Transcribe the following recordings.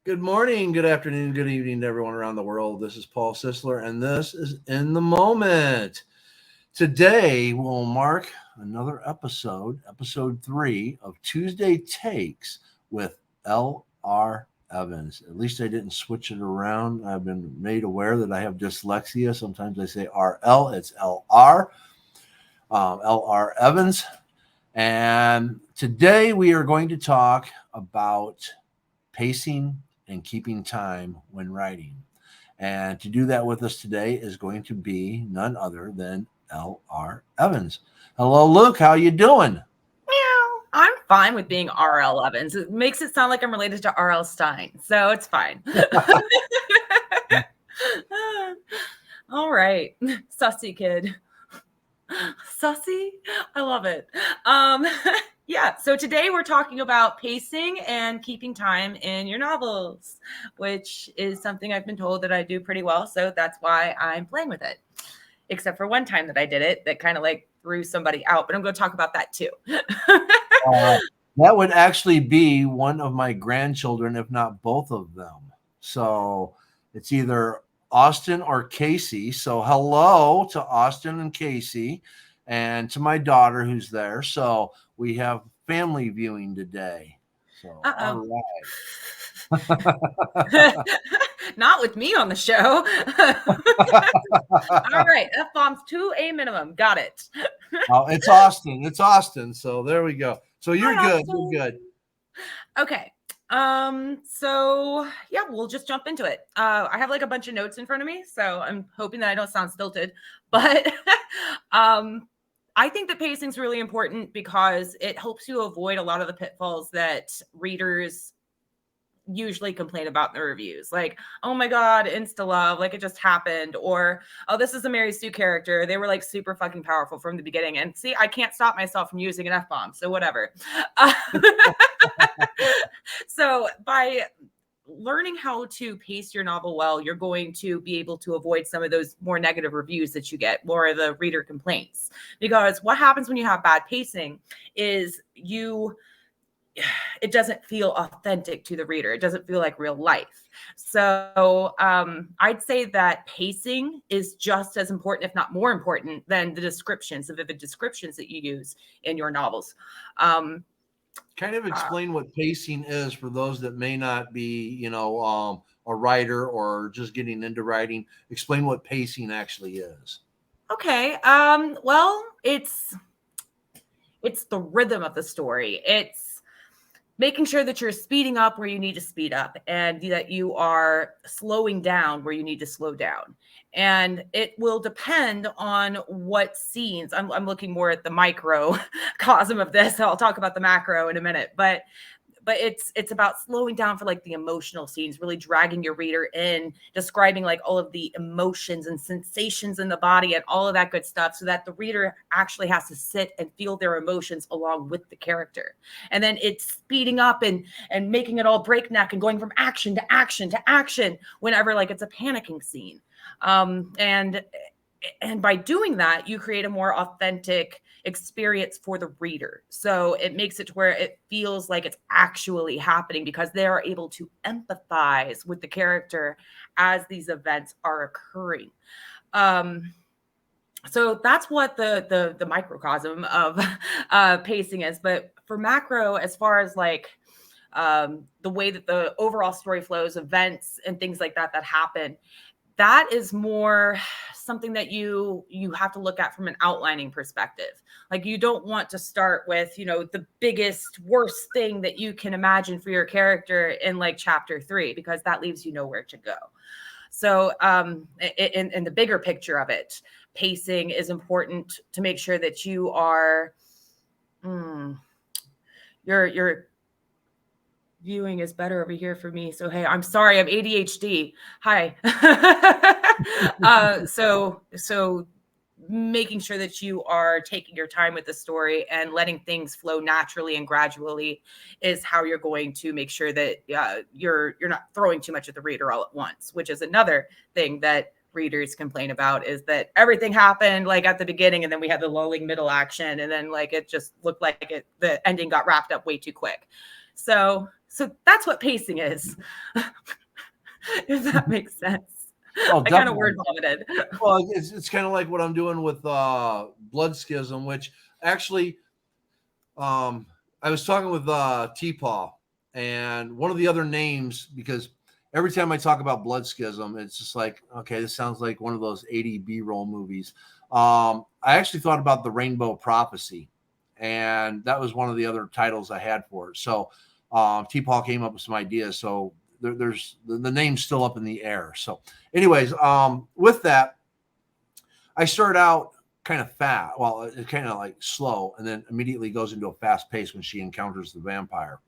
Good morning, good afternoon, good evening to everyone around the world. This is Paul Sisler, and this is In the Moment. Today will mark another episode, episode 3 of Tuesday Takes with L.R. Evans. At least I didn't switch it around. I've been made aware that I have dyslexia. Sometimes I say RL, it's L.R. L.R. Evans. And today we are going to talk about pacing and keeping time when writing. And to do that with us today is going to be none other than L.R. Evans. Hello, Luke. How you doing? Meow. I'm fine with being R.L. Evans. It makes it sound like I'm related to R.L. Stein, so it's fine. All right, sussy kid. Sussy? I love it. Yeah, so today we're talking about pacing and keeping time in your novels, which is something I've been told that I do pretty well, so that's why I'm playing with it. Except for one time that I did it that kind of like threw somebody out, but I'm going to talk about that too. That would actually be one of my grandchildren, if not both of them. So it's either Austin or Casey. So hello to Austin and Casey and to my daughter who's there. So we have family viewing today. So all right. Not with me on the show. All right. F-bombs to a minimum. Got it. Oh, it's Austin. It's Austin. So there we go. So you're good. You're good. Okay. So yeah, we'll just jump into it. I have like a bunch of notes in front of me, so I'm hoping that I don't sound stilted, but I think that pacing is really important because it helps you avoid a lot of the pitfalls that readers usually complain about in the reviews. Like, oh my God, insta love, like it just happened. Or, oh, this is a Mary Sue character. They were like super fucking powerful from the beginning. And see, I can't stop myself from using an F-bomb. So whatever. So by learning how to pace your novel well, you're going to be able to avoid some of those more negative reviews that you get, more of the reader complaints. Because what happens when you have bad pacing is it doesn't feel authentic to the reader. It doesn't feel like real life. So I'd say that pacing is just as important, if not more important, than the descriptions, the vivid descriptions that you use in your novels. Kind of explain what pacing is for those that may not be, a writer or just getting into writing. Explain what pacing actually is. Okay. Well, it's the rhythm of the story. It's making sure that you're speeding up where you need to speed up and that you are slowing down where you need to slow down. And it will depend on what scenes. I'm looking more at the microcosm of this. I'll talk about the macro in a minute, but it's about slowing down for like the emotional scenes, really dragging your reader in, describing like all of the emotions and sensations in the body and all of that good stuff, so that the reader actually has to sit and feel their emotions along with the character. And then it's speeding up and making it all breakneck and going from action to action to action whenever like it's a panicking scene. And by doing that, you create a more authentic experience for the reader. So it makes it to where it feels like it's actually happening because they are able to empathize with the character as these events are occurring. So that's what the microcosm of pacing is. But for macro, as far as like the way that the overall story flows, events and things like that happen, that is more something that you have to look at from an outlining perspective. Like you don't want to start with, the biggest, worst thing that you can imagine for your character in like chapter 3, because that leaves you nowhere to go. So in the bigger picture of it, pacing is important to make sure that you are, your viewing is better over here for me. So, hey, I'm sorry, I'm ADHD. Hi. So making sure that you are taking your time with the story and letting things flow naturally and gradually is how you're going to make sure that you're not throwing too much at the reader all at once, which is another thing that readers complain about, is that everything happened like at the beginning and then we had the lulling middle action and then like it just looked like the ending got wrapped up way too quick. So So that's what pacing is. If that makes sense. Oh, I kind of definitely. word vomited. Well, it's kind of like what I'm doing with Blood Schism, which actually I was talking with T-Paw, and one of the other names, because every time I talk about Blood Schism, it's just like, okay, this sounds like one of those 80 B-roll movies. I actually thought about the Rainbow Prophecy, and that was one of the other titles I had for it. So T-Paw came up with some ideas. So there's the name's still up in the air. So anyways, with that, I started out kind of fast. Well, it's kind of like slow, and then immediately goes into a fast pace when she encounters the vampire.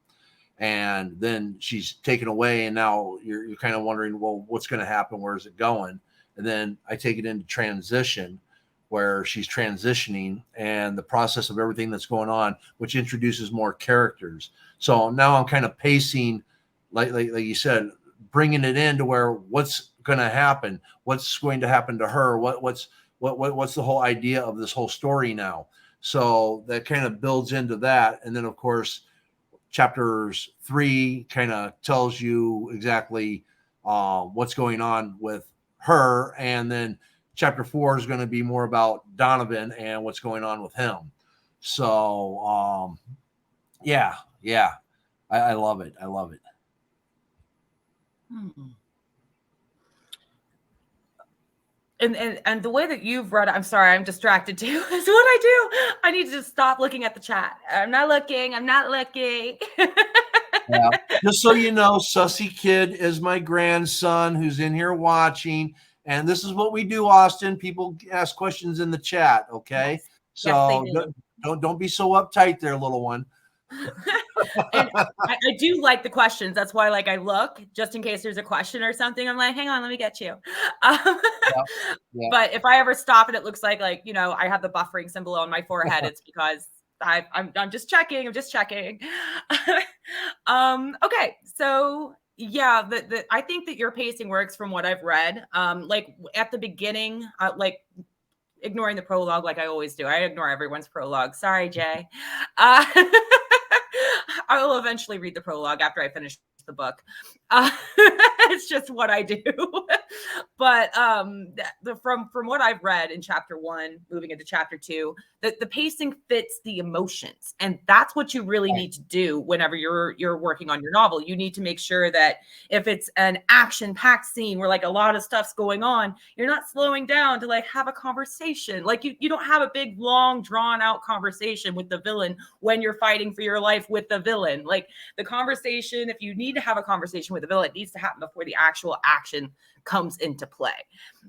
And then she's taken away, and now you're kind of wondering, well, what's going to happen? Where's it going? And then I take it into transition, where she's transitioning and the process of everything that's going on, which introduces more characters. So now I'm kind of pacing, like you said, bringing it into where what's going to happen, what's going to happen to her, what's the whole idea of this whole story now. So that kind of builds into that. And then of course, chapters 3 kind of tells you exactly what's going on with her. And then chapter 4 is going to be more about Donovan and what's going on with him. So yeah, I love it. I love it. And the way that you've read it, I'm sorry, I'm distracted too. Is what I do. I need to just stop looking at the chat. I'm not looking. Yeah. Just so you know, Sussy Kid is my grandson who's in here watching. And this is what we do, Austin. People ask questions in the chat, okay? Yes. So Yes, don't be so uptight there, little one. And I do like the questions. That's why, like, I look just in case there's a question or something. I'm like, hang on, let me get you. Yeah. But if I ever stop and it looks like I have the buffering symbol on my forehead, it's because I'm just checking. I'm just checking. Okay, so yeah, I think that your pacing works from what I've read. Like at the beginning, like ignoring the prologue, like I always do. I ignore everyone's prologue. Sorry, Jay. I will eventually read the prologue after I finish the book. It's just what I do. But from what I've read in chapter 1, moving into chapter 2, the pacing fits the emotions, and that's what you really need to do whenever you're working on your novel. You need to make sure that if it's an action-packed scene where like a lot of stuff's going on, you're not slowing down to like have a conversation. Like you don't have a big, long, drawn-out conversation with the villain when you're fighting for your life with the villain. Like the conversation, if you need to have a conversation with the villain, it needs to happen before the actual action comes into play.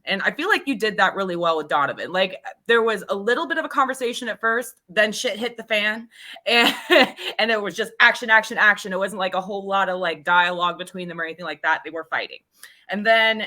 And I feel like you did that really well with Donovan. Like there was a little bit of a conversation at first, then shit hit the fan, and it was just action. It wasn't like a whole lot of like dialogue between them or anything like that. They were fighting. And then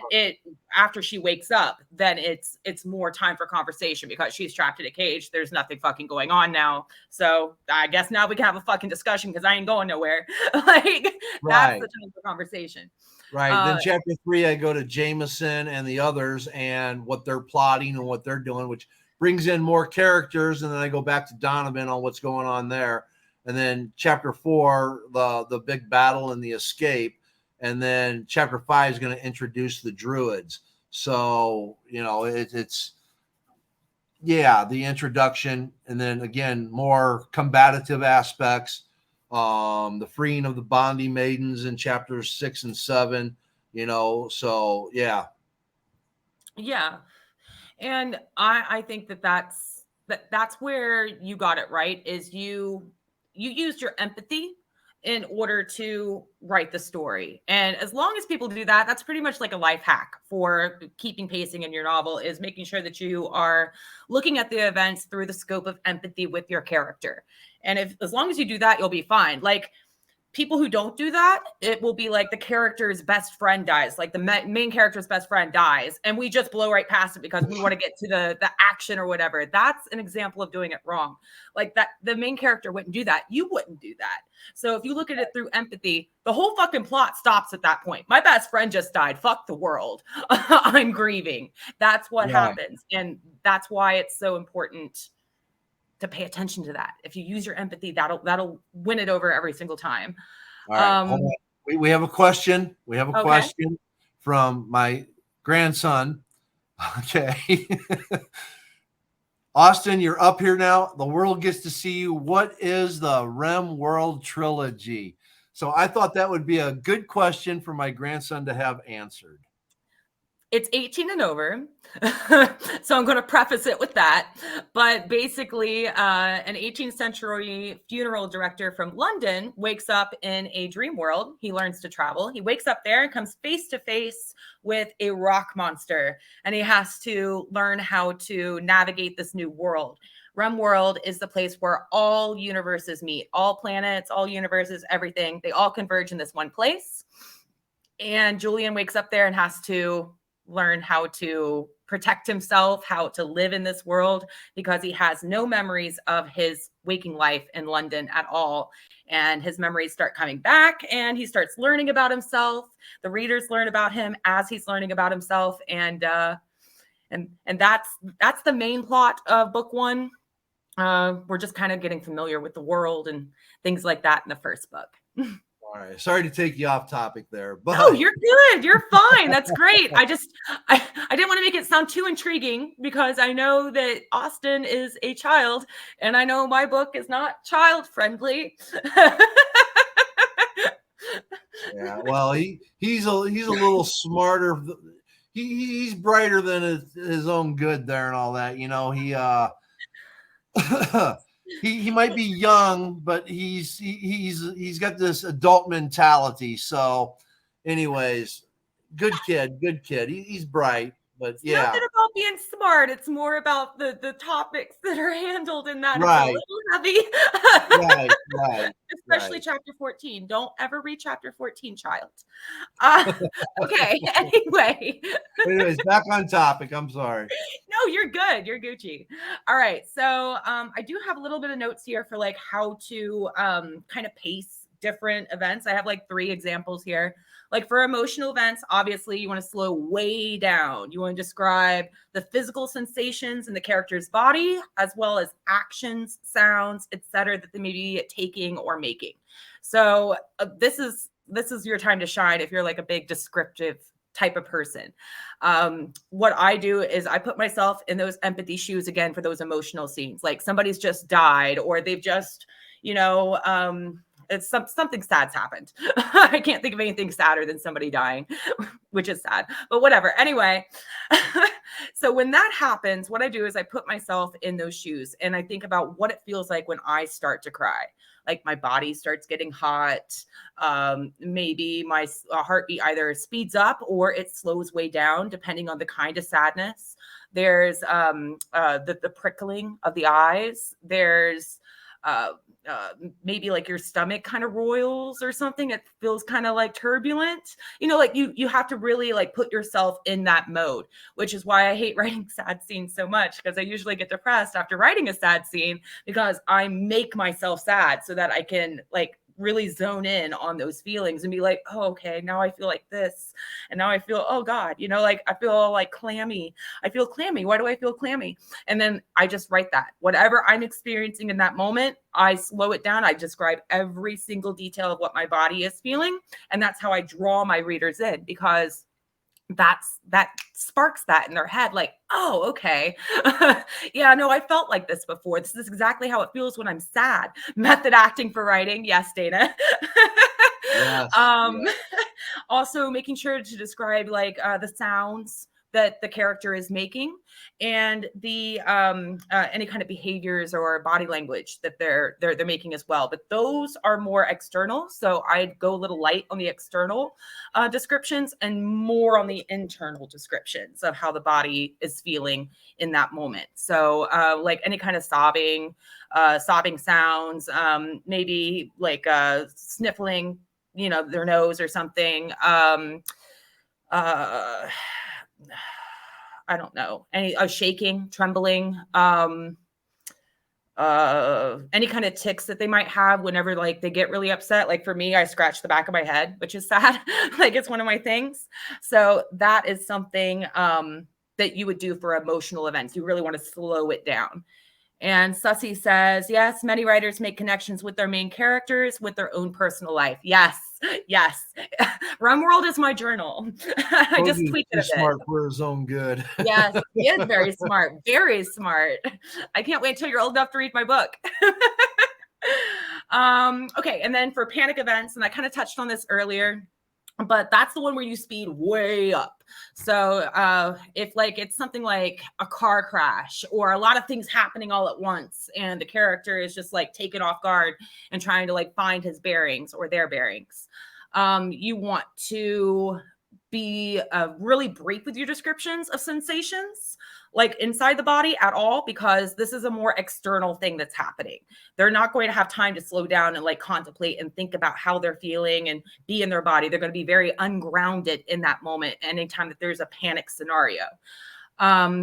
after she wakes up, then it's more time for conversation because she's trapped in a cage. There's nothing fucking going on now. So I guess now we can have a fucking discussion because I ain't going nowhere. Like that's the time for conversation. Right. Then chapter 3, I go to Jameson and the others and what they're plotting and what they're doing, which brings in more characters. And then I go back to Donovan on what's going on there. And then chapter 4, the big battle and the escape. And then chapter 5 is going to introduce the druids. So, it's the introduction. And then again, more combative aspects. The freeing of the Bondi maidens in chapters 6 and 7, so yeah. And I think that's where you got it right, is you used your empathy in order to write the story. And as long as people do that, that's pretty much like a life hack for keeping pacing in your novel, is making sure that you are looking at the events through the scope of empathy with your character. And as long as you do that, you'll be fine. Like people who don't do that, it will be like the character's best friend dies, like the main character's best friend dies, and we just blow right past it because we want to get to the action or whatever. That's an example of doing it wrong. Like that, the main character wouldn't do that. You wouldn't do that. So if you look at it through empathy, the whole fucking plot stops at that point. My best friend just died. Fuck the world. I'm grieving. That's what happens. And that's why it's so important to pay attention to that. If you use your empathy, that'll win it over every single time. All right, hold on. We have a question. We have a Okay. question from my grandson. Okay. Austin, you're up here now. The world gets to see you. What is the Rem World Trilogy? So I thought that would be a good question for my grandson to have answered. It's 18 and over. So I'm going to preface it with that. But basically, an 18th century funeral director from London wakes up in a dream world. He learns to travel. He wakes up there and comes face to face with a rock monster. And he has to learn how to navigate this new world. Rem World is the place where all universes meet, all planets, all universes, everything. They all converge in this one place. And Julian wakes up there and has to learn how to protect himself, how to live in this world, because he has no memories of his waking life in London at all. And his memories start coming back and he starts learning about himself. The readers learn about him as he's learning about himself. And that's the main plot of book one. We're just kind of getting familiar with the world and things like that in the first book. All right. Sorry to take you off topic there, but no, you're good. You're fine. That's great. I didn't want to make it sound too intriguing because I know that Austin is a child and I know my book is not child friendly. Yeah, well, he's a little smarter. He's brighter than his own good there and all that. You know, he might be young, but he's got this adult mentality. So, anyways, good kid. He's bright, but It's nothing about being smart. It's more about the topics that are handled in that. Right. It's a little heavy. Right. Especially chapter 14. Don't ever read chapter 14, child. Okay. Anyways, back on topic. I'm sorry. No, you're good. You're Gucci. All right. So I do have a little bit of notes here for like how to kind of pace different events. I have like 3 examples here. Like for emotional events, obviously you want to slow way down. You want to describe the physical sensations in the character's body, as well as actions, sounds, etc., that they may be taking or making. So this is your time to shine if you're like a big descriptive type of person. What I do is I put myself in those empathy shoes again for those emotional scenes. Like somebody's just died or they've just, it's something sad's happened. I can't think of anything sadder than somebody dying, which is sad, but whatever. Anyway, so when that happens, what I do is I put myself in those shoes and I think about what it feels like when I start to cry. Like my body starts getting hot. Maybe my heartbeat either speeds up or it slows way down, depending on the kind of sadness. There's the prickling of the eyes. There's maybe like your stomach kind of roils or something. It feels kind of like turbulent, like you have to really like put yourself in that mode, which is why I hate writing sad scenes so much, because I usually get depressed after writing a sad scene because I make myself sad so that I can like really zone in on those feelings and be like, oh, okay, now I feel like this. And now I feel, oh God, like I feel like clammy. I feel clammy. Why do I feel clammy? And then I just write that. Whatever I'm experiencing in that moment, I slow it down. I describe every single detail of what my body is feeling. And that's how I draw my readers in, because that sparks that in their head, like, oh, okay. Yeah, no, I felt like this before. This is exactly how it feels when I'm sad. Method acting for writing. Yes, Dana. Yes, Also making sure to describe like the sounds that the character is making and the any kind of behaviors or body language that they're making as well. But those are more external. So I'd go a little light on the external descriptions and more on the internal descriptions of how the body is feeling in that moment. So like any kind of sobbing sounds, maybe like sniffling, their nose or something. I don't know, any shaking, trembling, any kind of tics that they might have whenever like they get really upset. Like for me, I scratch the back of my head, which is sad. Like it's one of my things. So that is something that you would do for emotional events. You really want to slow it down. And Sussy says, yes, many writers make connections with their main characters with their own personal life. Yes, yes. RimWorld is my journal. I just tweaked it a bit. Smart for his own good. Yes, he is very smart. Very smart. I can't wait till you're old enough to read my book. Okay, and then for panic events, and I kind of touched on this earlier, but that's the one where you speed way up. So if like it's something like a car crash or a lot of things happening all at once, and the character is just like taken off guard and trying to like find his bearings or their bearings, you want to be really brief with your descriptions of sensations, like inside the body at all, because this is a more external thing that's happening. They're not going to have time to slow down and like contemplate and think about how they're feeling and be in their body. They're going to be very ungrounded in that moment anytime that there's a panic scenario.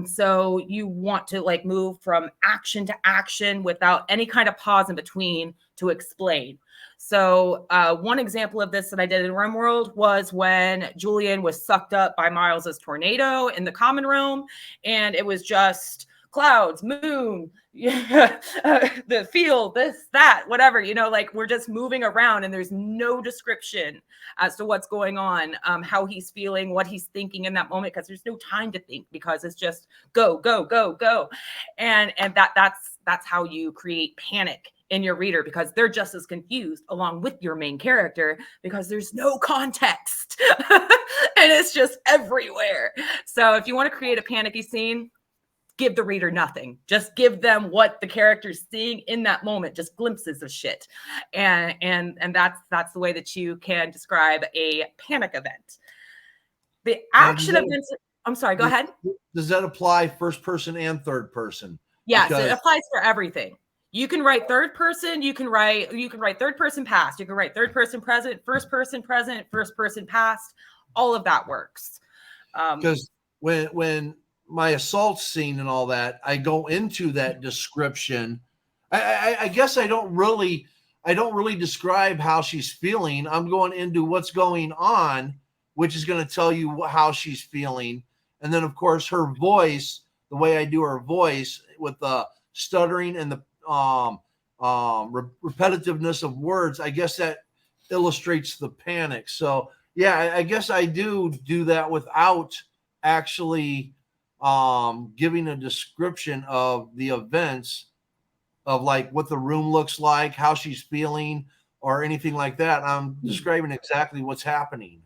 So you want to like move from action to action without any kind of pause in between to explain. So one example of this that I did in RimWorld was when Julian was sucked up by Miles's tornado in the common realm, and it was just clouds, moon, the field, this, that, whatever, you know, like we're just moving around and there's no description as to what's going on, how he's feeling, what he's thinking in that moment, because there's no time to think, because it's just go, go, go, go. And that's how you create panic in your reader, because they're just as confused along with your main character, because there's no context and it's just everywhere. So if you want to create a panicky scene, give the reader nothing. Just give them what the character's seeing in that moment, just glimpses of shit. And that's the way that you can describe a panic event. The action events, I'm sorry, go ahead. Does that apply first person and third person? Yes, it applies for everything. You can write third person, you can write third person past, you can write third person present, first person past, all of that works. Because when my assault scene and all that, I go into that description. I guess I don't really describe how she's feeling. I'm going into what's going on, which is going to tell you how she's feeling. And then of course her voice, the way I do her voice with the stuttering and the repetitiveness of words, I guess that illustrates the panic. So yeah, I guess I do that without actually giving a description of the events, of like what the room looks like, how she's feeling, or anything like that. I'm describing exactly what's happening.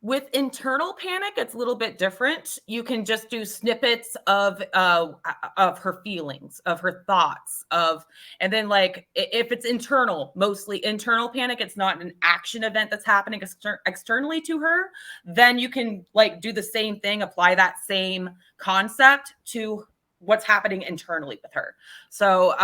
With internal panic, it's a little bit different. You can just do snippets of her feelings, of her thoughts, and then like if it's internal, mostly internal panic, it's not an action event that's happening externally to her, then you can like do the same thing, apply that same concept to what's happening internally with her. So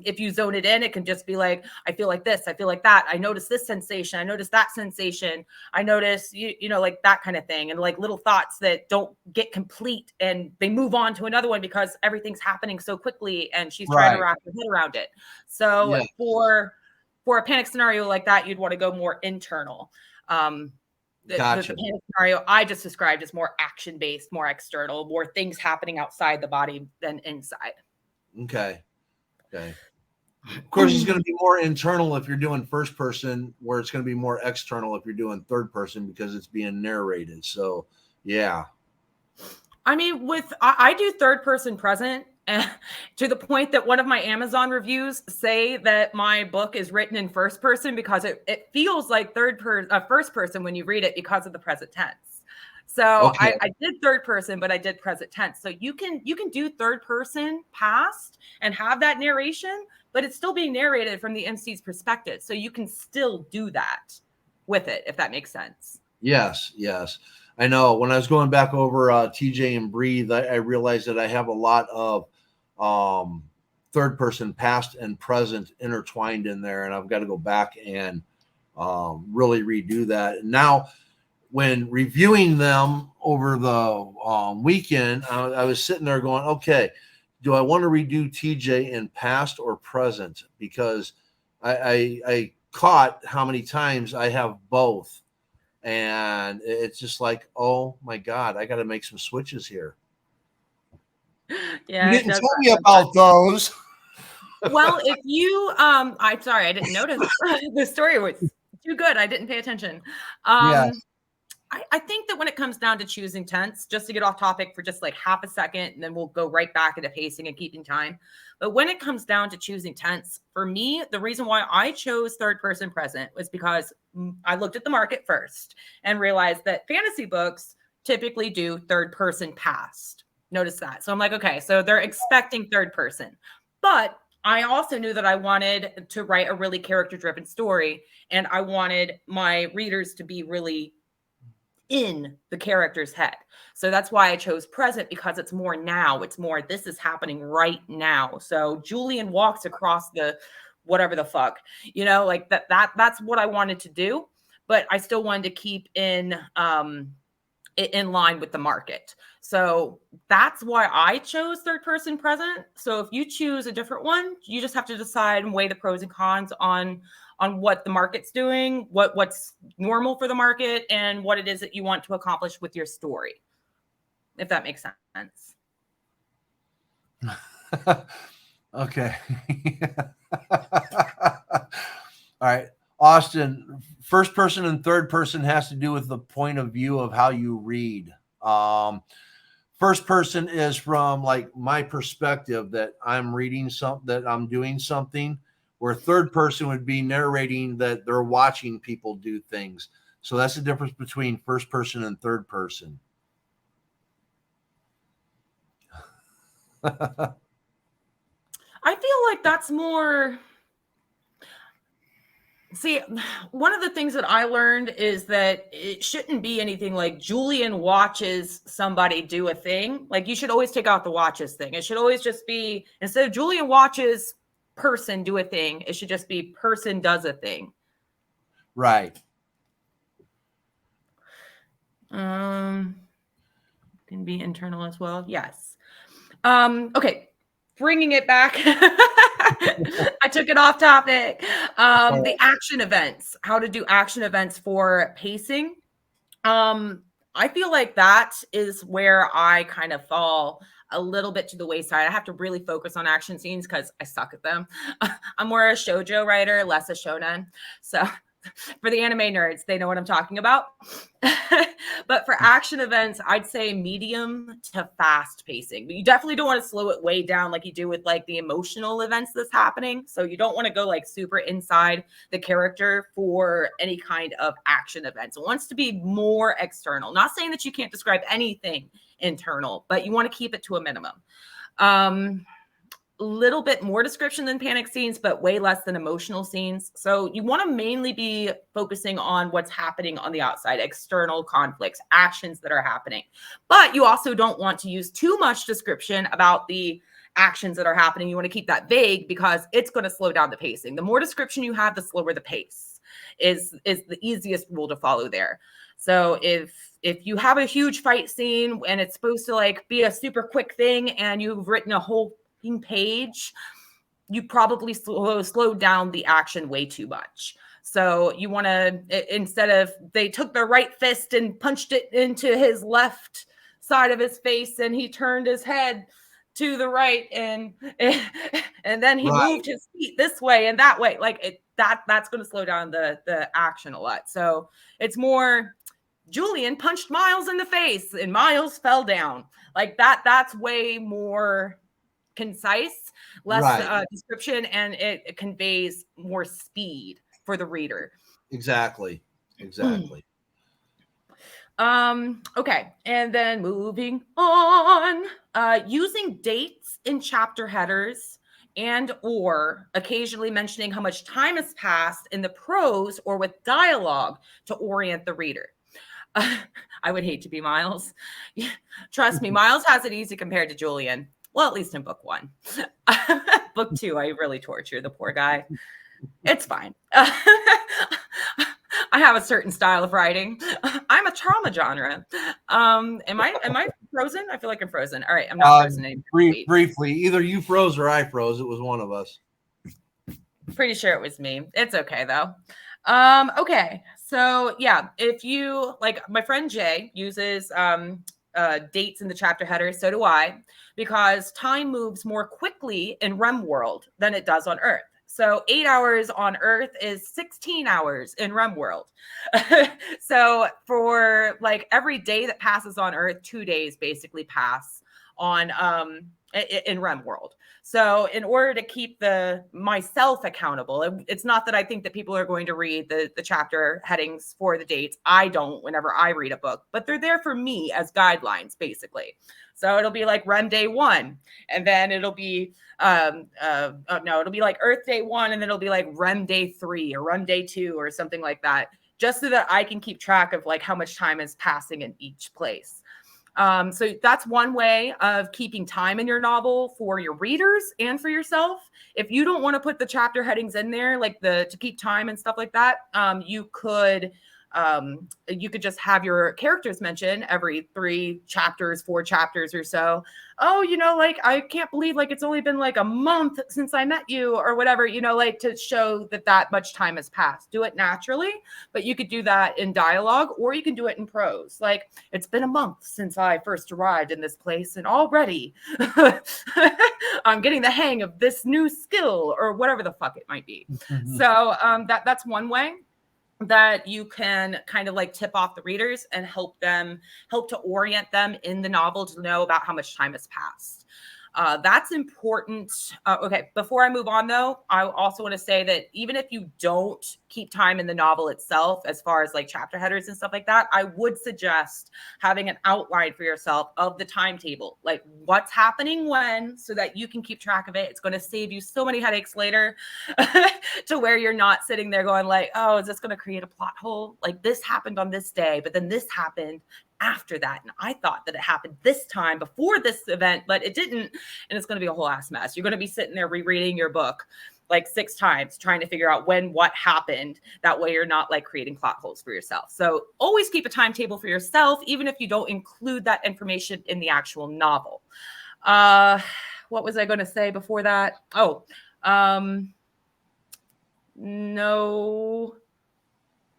if you zone it in, it can just be like, I feel like this, I feel like that, I notice this sensation, I notice that sensation, I notice you know, like that kind of thing, and like little thoughts that don't get complete and they move on to another one because everything's happening so quickly and she's trying to wrap her head around it. So for a panic scenario like that, you'd want to go more internal. The panic scenario I just described is more action-based, more external, more things happening outside the body than inside. Okay. Of course, it's going to be more internal if you're doing first person, where it's going to be more external if you're doing third person, because it's being narrated. So, yeah. I mean, I do third person present, to the point that one of my Amazon reviews say that my book is written in first person because it feels like first person when you read it because of the present tense. So I did third person, but I did present tense. So you can do third person past and have that narration, but it's still being narrated from the MC's perspective. So you can still do that with it, if that makes sense. Yes. I know when I was going back over TJ and Breathe, I realized that I have a lot of third person past and present intertwined in there, and I've got to go back and really redo that. And now when reviewing them over the weekend, I was sitting there going, okay, do I want to redo TJ in past or present? Because I caught how many times I have both. And it's just like, oh my God, I got to make some switches here. Yeah, you didn't tell me about those. Well, if you, I'm sorry, I didn't notice the story was too good. I didn't pay attention. Yeah. I think that when it comes down to choosing tense, just to get off topic for just like half a second, and then we'll go right back into pacing and keeping time. But when it comes down to choosing tense, for me, the reason why I chose third person present was because I looked at the market first and realized that fantasy books typically do third person past. Notice that. So I'm like, okay, so they're expecting third person. But I also knew that I wanted to write a really character driven story, and I wanted my readers to be really in the character's head. So that's why I chose present, because it's more now. It's more, this is happening right now. So Julian walks across the whatever the fuck, like that's what I wanted to do, but I still wanted to keep in line with the market. So that's why I chose third person present. So if you choose a different one, you just have to decide and weigh the pros and cons on what the market's doing, what's normal for the market, and what it is that you want to accomplish with your story, if that makes sense. Okay. All right. Austin, first person and third person has to do with the point of view of how you read. First person is from like my perspective that I'm reading something, that I'm doing something, where third person would be narrating that they're watching people do things. So that's the difference between first person and third person. I feel like that's more. See, one of the things that I learned is that it shouldn't be anything like Julian watches somebody do a thing. Like, you should always take out the watches thing. It should always just be, instead of Julian watches person do a thing, it should just be person does a thing. Right. Can be internal as well. Yes. Okay. Bringing it back. I took it off topic. The action events, how to do action events for pacing. I feel like that is where I kind of fall a little bit to the wayside. I have to really focus on action scenes because I suck at them. I'm more a shoujo writer, less a shonen. So for the anime nerds, they know what I'm talking about. But for action events, I'd say medium to fast pacing. But you definitely don't want to slow it way down like you do with like the emotional events that's happening. So you don't want to go like super inside the character for any kind of action events. It wants to be more external. Not saying that you can't describe anything internal, but you want to keep it to a minimum. Little bit more description than panic scenes, but way less than emotional scenes. So you want to mainly be focusing on what's happening on the outside, external conflicts, actions that are happening. But you also don't want to use too much description about the actions that are happening. You want to keep that vague because it's going to slow down the pacing. The more description you have, the slower the pace is the easiest rule to follow there. So if you have a huge fight scene and it's supposed to like be a super quick thing and you've written a whole page, you probably slowed down the action way too much. So you want to, instead of they took their right fist and punched it into his left side of his face and he turned his head to the right and then he moved his feet this way and that way, like that's going to slow down the action a lot. So it's more Julian punched Miles in the face and Miles fell down, like that's way more concise, less description, and it conveys more speed for the reader. Exactly. Okay, and then moving on, using dates in chapter headers and or occasionally mentioning how much time has passed in the prose or with dialogue to orient the reader. I would hate to be Miles. Trust me, Miles has it easy compared to Julian. Well, at least in book 1. Book 2, I really torture the poor guy. It's fine. I have a certain style of writing. I'm a trauma genre. Am I frozen? I feel like I'm frozen. All right, I'm not frozen anymore. Briefly, either you froze or I froze. It was one of us. Pretty sure it was me. It's okay though. Okay, so yeah, if you like, my friend Jay uses dates in the chapter header. So do I, because time moves more quickly in REM world than it does on Earth. So 8 hours on Earth is 16 hours in REM world. So for like every day that passes on Earth, 2 days basically pass on in REM world. So in order to keep myself accountable, it's not that I think that people are going to read the chapter headings for the dates. I don't whenever I read a book, but they're there for me as guidelines, basically. So it'll be like REM day 1, and then it'll be it'll be like Earth day 1, and then it'll be like REM day 3 or REM day 2 or something like that, just so that I can keep track of like how much time is passing in each place. So that's one way of keeping time in your novel for your readers and for yourself. If you don't want to put the chapter headings in there, like to keep time and stuff like that, you could just have your characters mention every 3 chapters, 4 chapters or so. Oh, like, I can't believe like it's only been like a month since I met you or whatever, like to show that much time has passed. Do it naturally, but you could do that in dialogue, or you can do it in prose. Like, it's been a month since I first arrived in this place, and already I'm getting the hang of this new skill, or whatever the fuck it might be. So that's one way that you can kind of like tip off the readers and help to orient them in the novel to know about how much time has passed. That's important. Okay, before I move on though, I also want to say that even if you don't keep time in the novel itself, as far as like chapter headers and stuff like that, I would suggest having an outline for yourself of the timetable, like what's happening when, so that you can keep track of it. It's going to save you so many headaches later to where you're not sitting there going like, oh, is this going to create a plot hole? Like, this happened on this day, but then this happened after that, and I thought that it happened this time before this event, but it didn't, and it's going to be a whole ass mess. You're going to be sitting there rereading your book like 6 times trying to figure out what happened. That way you're not like creating plot holes for yourself. So always keep a timetable for yourself, even if you don't include that information in the actual novel. What was I going to say before that? No.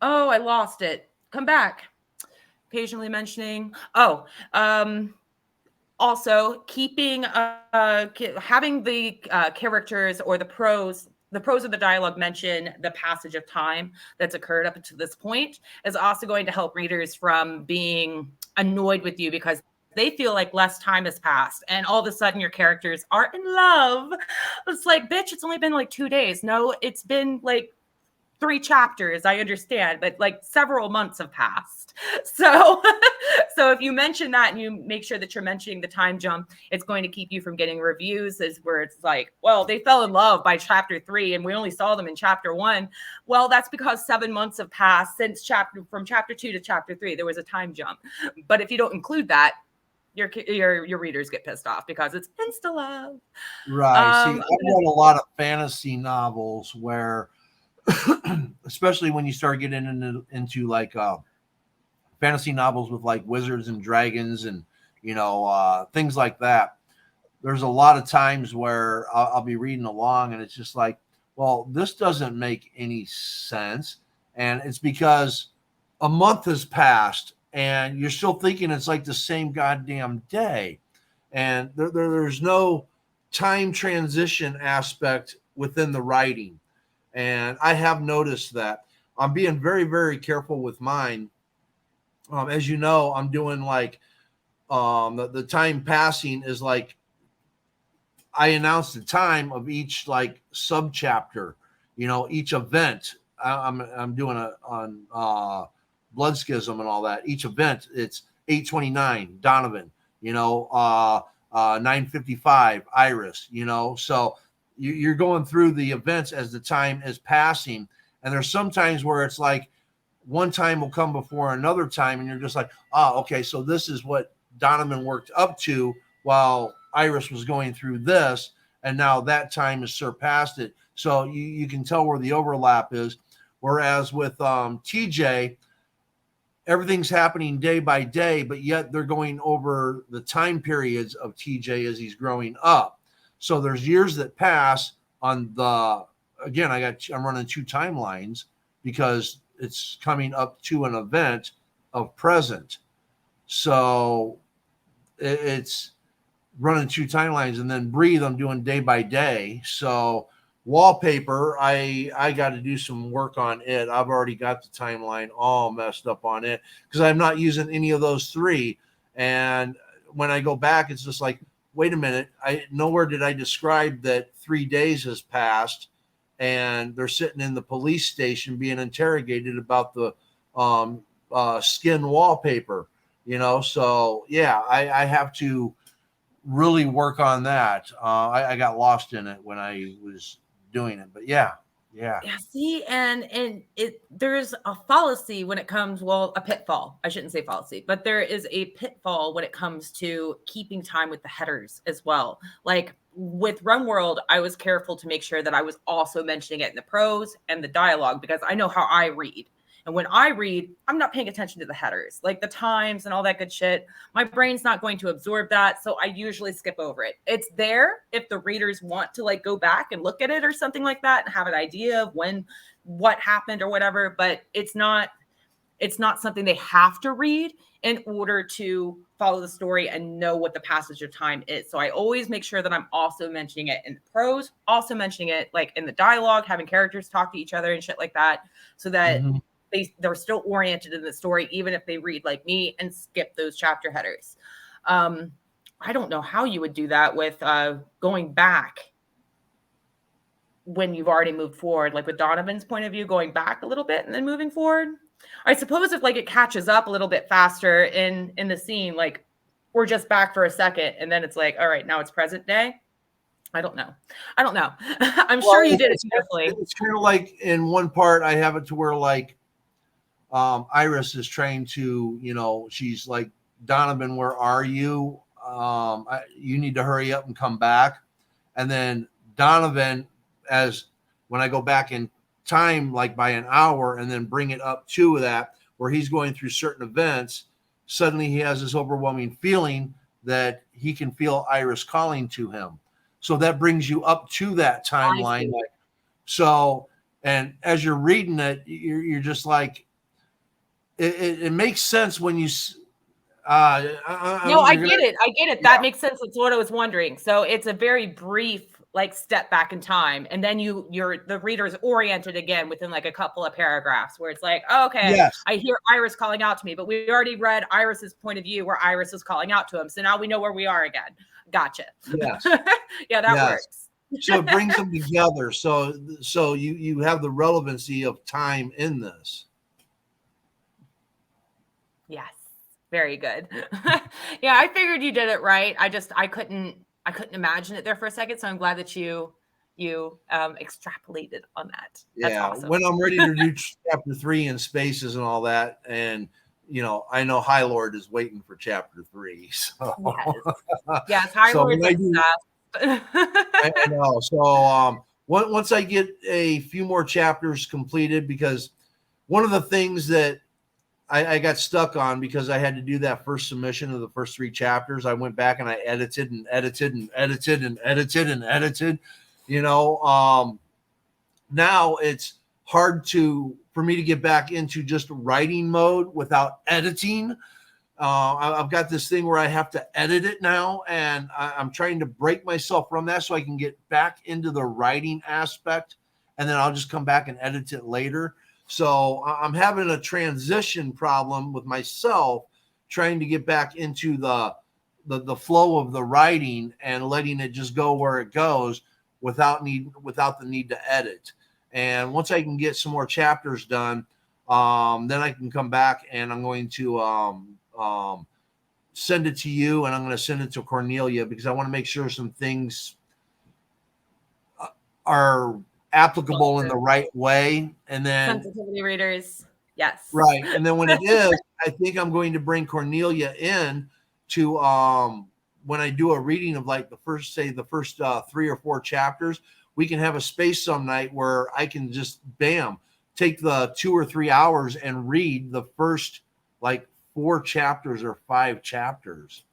Oh, I lost it. Come back. Occasionally mentioning. Also keeping having the characters or the prose of the dialogue mention the passage of time that's occurred up to this point is also going to help readers from being annoyed with you because they feel like less time has passed and all of a sudden your characters are in love. It's like, bitch, it's only been like 2 days. No, it's been like 3 chapters, I understand, but like several months have passed. So if you mention that and you make sure that you're mentioning the time jump, it's going to keep you from getting reviews where it's like, well, they fell in love by chapter 3 and we only saw them in chapter 1. Well, that's because 7 months have passed from chapter 2 to chapter 3. There was a time jump. But if you don't include that, your readers get pissed off because it's insta love. Right. See, I've read a lot of fantasy novels where especially when you start getting into like fantasy novels with like wizards and dragons and things like that. There's a lot of times where I'll be reading along and it's just like, well, this doesn't make any sense, and it's because a month has passed and you're still thinking it's like the same goddamn day, and there's no time transition aspect within the writing. And I have noticed that. I'm being very, very careful with mine. As you know, I'm doing like the time passing is like I announce the time of each like sub chapter, each event. I'm doing on Blood Schism and all that. Each event, it's 8:29 Donovan, 9:55 Iris, so you're going through the events as the time is passing. And there's some times where it's like one time will come before another time. And you're just like, okay, so this is what Donovan worked up to while Iris was going through this. And now that time has surpassed it. So you can tell where the overlap is. Whereas with TJ, everything's happening day by day, but yet they're going over the time periods of TJ as he's growing up. So there's years that pass on I'm running 2 timelines because it's coming up to an event of present. So it's running 2 timelines, and then Breathe I'm doing day by day. So Wallpaper, I got to do some work on it. I've already got the timeline all messed up on it because I'm not using any of those 3. And when I go back, it's just like, wait a minute, nowhere did I describe that 3 days has passed and they're sitting in the police station being interrogated about the skin wallpaper, So yeah, I have to really work on that. I got lost in it when I was doing it, but yeah. See, and there's a fallacy when it comes, a pitfall. I shouldn't say fallacy, but there is a pitfall when it comes to keeping time with the headers as well. Like with Run World, I was careful to make sure that I was also mentioning it in the prose and the dialogue because I know how I read. And when I read, I'm not paying attention to the headers, like the times and all that good shit. My brain's not going to absorb that. So I usually skip over it. It's there if the readers want to like go back and look at it or something like that and have an idea of what happened or whatever. But it's not something they have to read in order to follow the story and know what the passage of time is. So I always make sure that I'm also mentioning it in the prose, also mentioning it like in the dialogue, having characters talk to each other and shit like that, so that they're still oriented in the story, even if they read like me and skip those chapter headers. I don't know how you would do that with going back when you've already moved forward, like with Donovan's point of view, going back a little bit and then moving forward. I suppose if like it catches up a little bit faster in the scene, like we're just back for a second and then it's like, all right, now it's present day. I don't know. I'm sure you did it carefully. It's kind of like in one part I have it to where like Iris is trying to, she's like, Donovan, where are you? You need to hurry up and come back. And then Donovan, when I go back in time, like by an hour, and then bring it up to that, where he's going through certain events, suddenly he has this overwhelming feeling that he can feel Iris calling to him. So that brings you up to that timeline. So, and as you're reading it, you're just like, it makes sense when you I get it. That makes sense. That's what I was wondering. So it's a very brief like step back in time, and then the reader is oriented again within like a couple of paragraphs where it's like, oh, okay, yes, I hear Iris calling out to me, but we already read Iris's point of view where Iris is calling out to him, so now we know where we are again. Gotcha. Yes. Yeah, that works. So it brings them together. So you have the relevancy of time in this. Yes, very good. Yeah, I figured you did it right. I couldn't imagine it there for a second, so I'm glad that you extrapolated on that. That's awesome. When I'm ready to do chapter 3 in spaces and all that, and I know High Lord is waiting for chapter 3. So yes, High Lord is I know. So once I get a few more chapters completed, because one of the things that I got stuck on, because I had to do that first submission of the first 3 chapters, I went back and I edited and edited and edited and edited and edited. Now it's hard for me to get back into just writing mode without editing. I've got this thing where I have to edit it now, and I'm trying to break myself from that so I can get back into the writing aspect, and then I'll just come back and edit it later. So I'm having a transition problem with myself, trying to get back into the flow of the writing and letting it just go where it goes without the need to edit. And once I can get some more chapters done, then I can come back and I'm going to send it to you, and I'm going to send it to Cornelia, because I want to make sure some things are applicable in the right way. And then sensitivity readers, yes, right. And then when it is, I think I'm going to bring Cornelia in to when I do a reading of like the first 3 or 4 chapters, we can have a space some night where I can just take the 2 or 3 hours and read the first like 4 chapters or 5 chapters.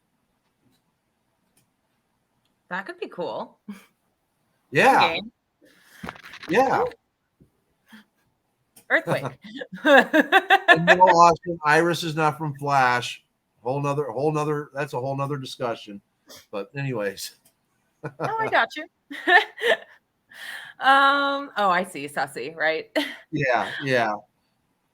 That could be cool. Yeah. Yeah. Earthquake. Austin, Iris is not from Flash. whole nother. That's a whole nother discussion. But anyways, Oh, I got you. Oh, I see. Sussy, right? yeah.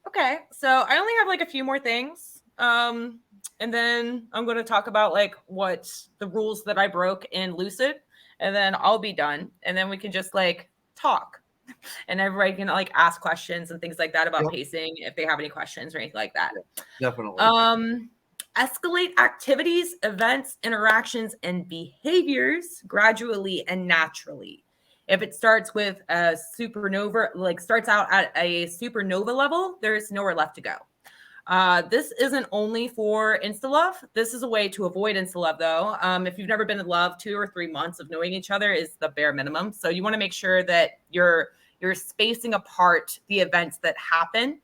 Okay, so I only have like a few more things. And then I'm going to talk about like what the rules that I broke in Lucid, and then I'll be done. And then we can just like talk, and everybody can like ask questions and things like that about Yep. pacing if they have any questions or anything like that. Definitely. Escalate activities, events, interactions, and behaviors gradually and naturally. If it starts with a supernova, like starts out at a supernova level, there's nowhere left to go. This isn't only for insta-love. This is a way to avoid insta-love, though. If you've never been in love, 2 or 3 months of knowing each other is the bare minimum. So you want to make sure that you're spacing apart the events that happen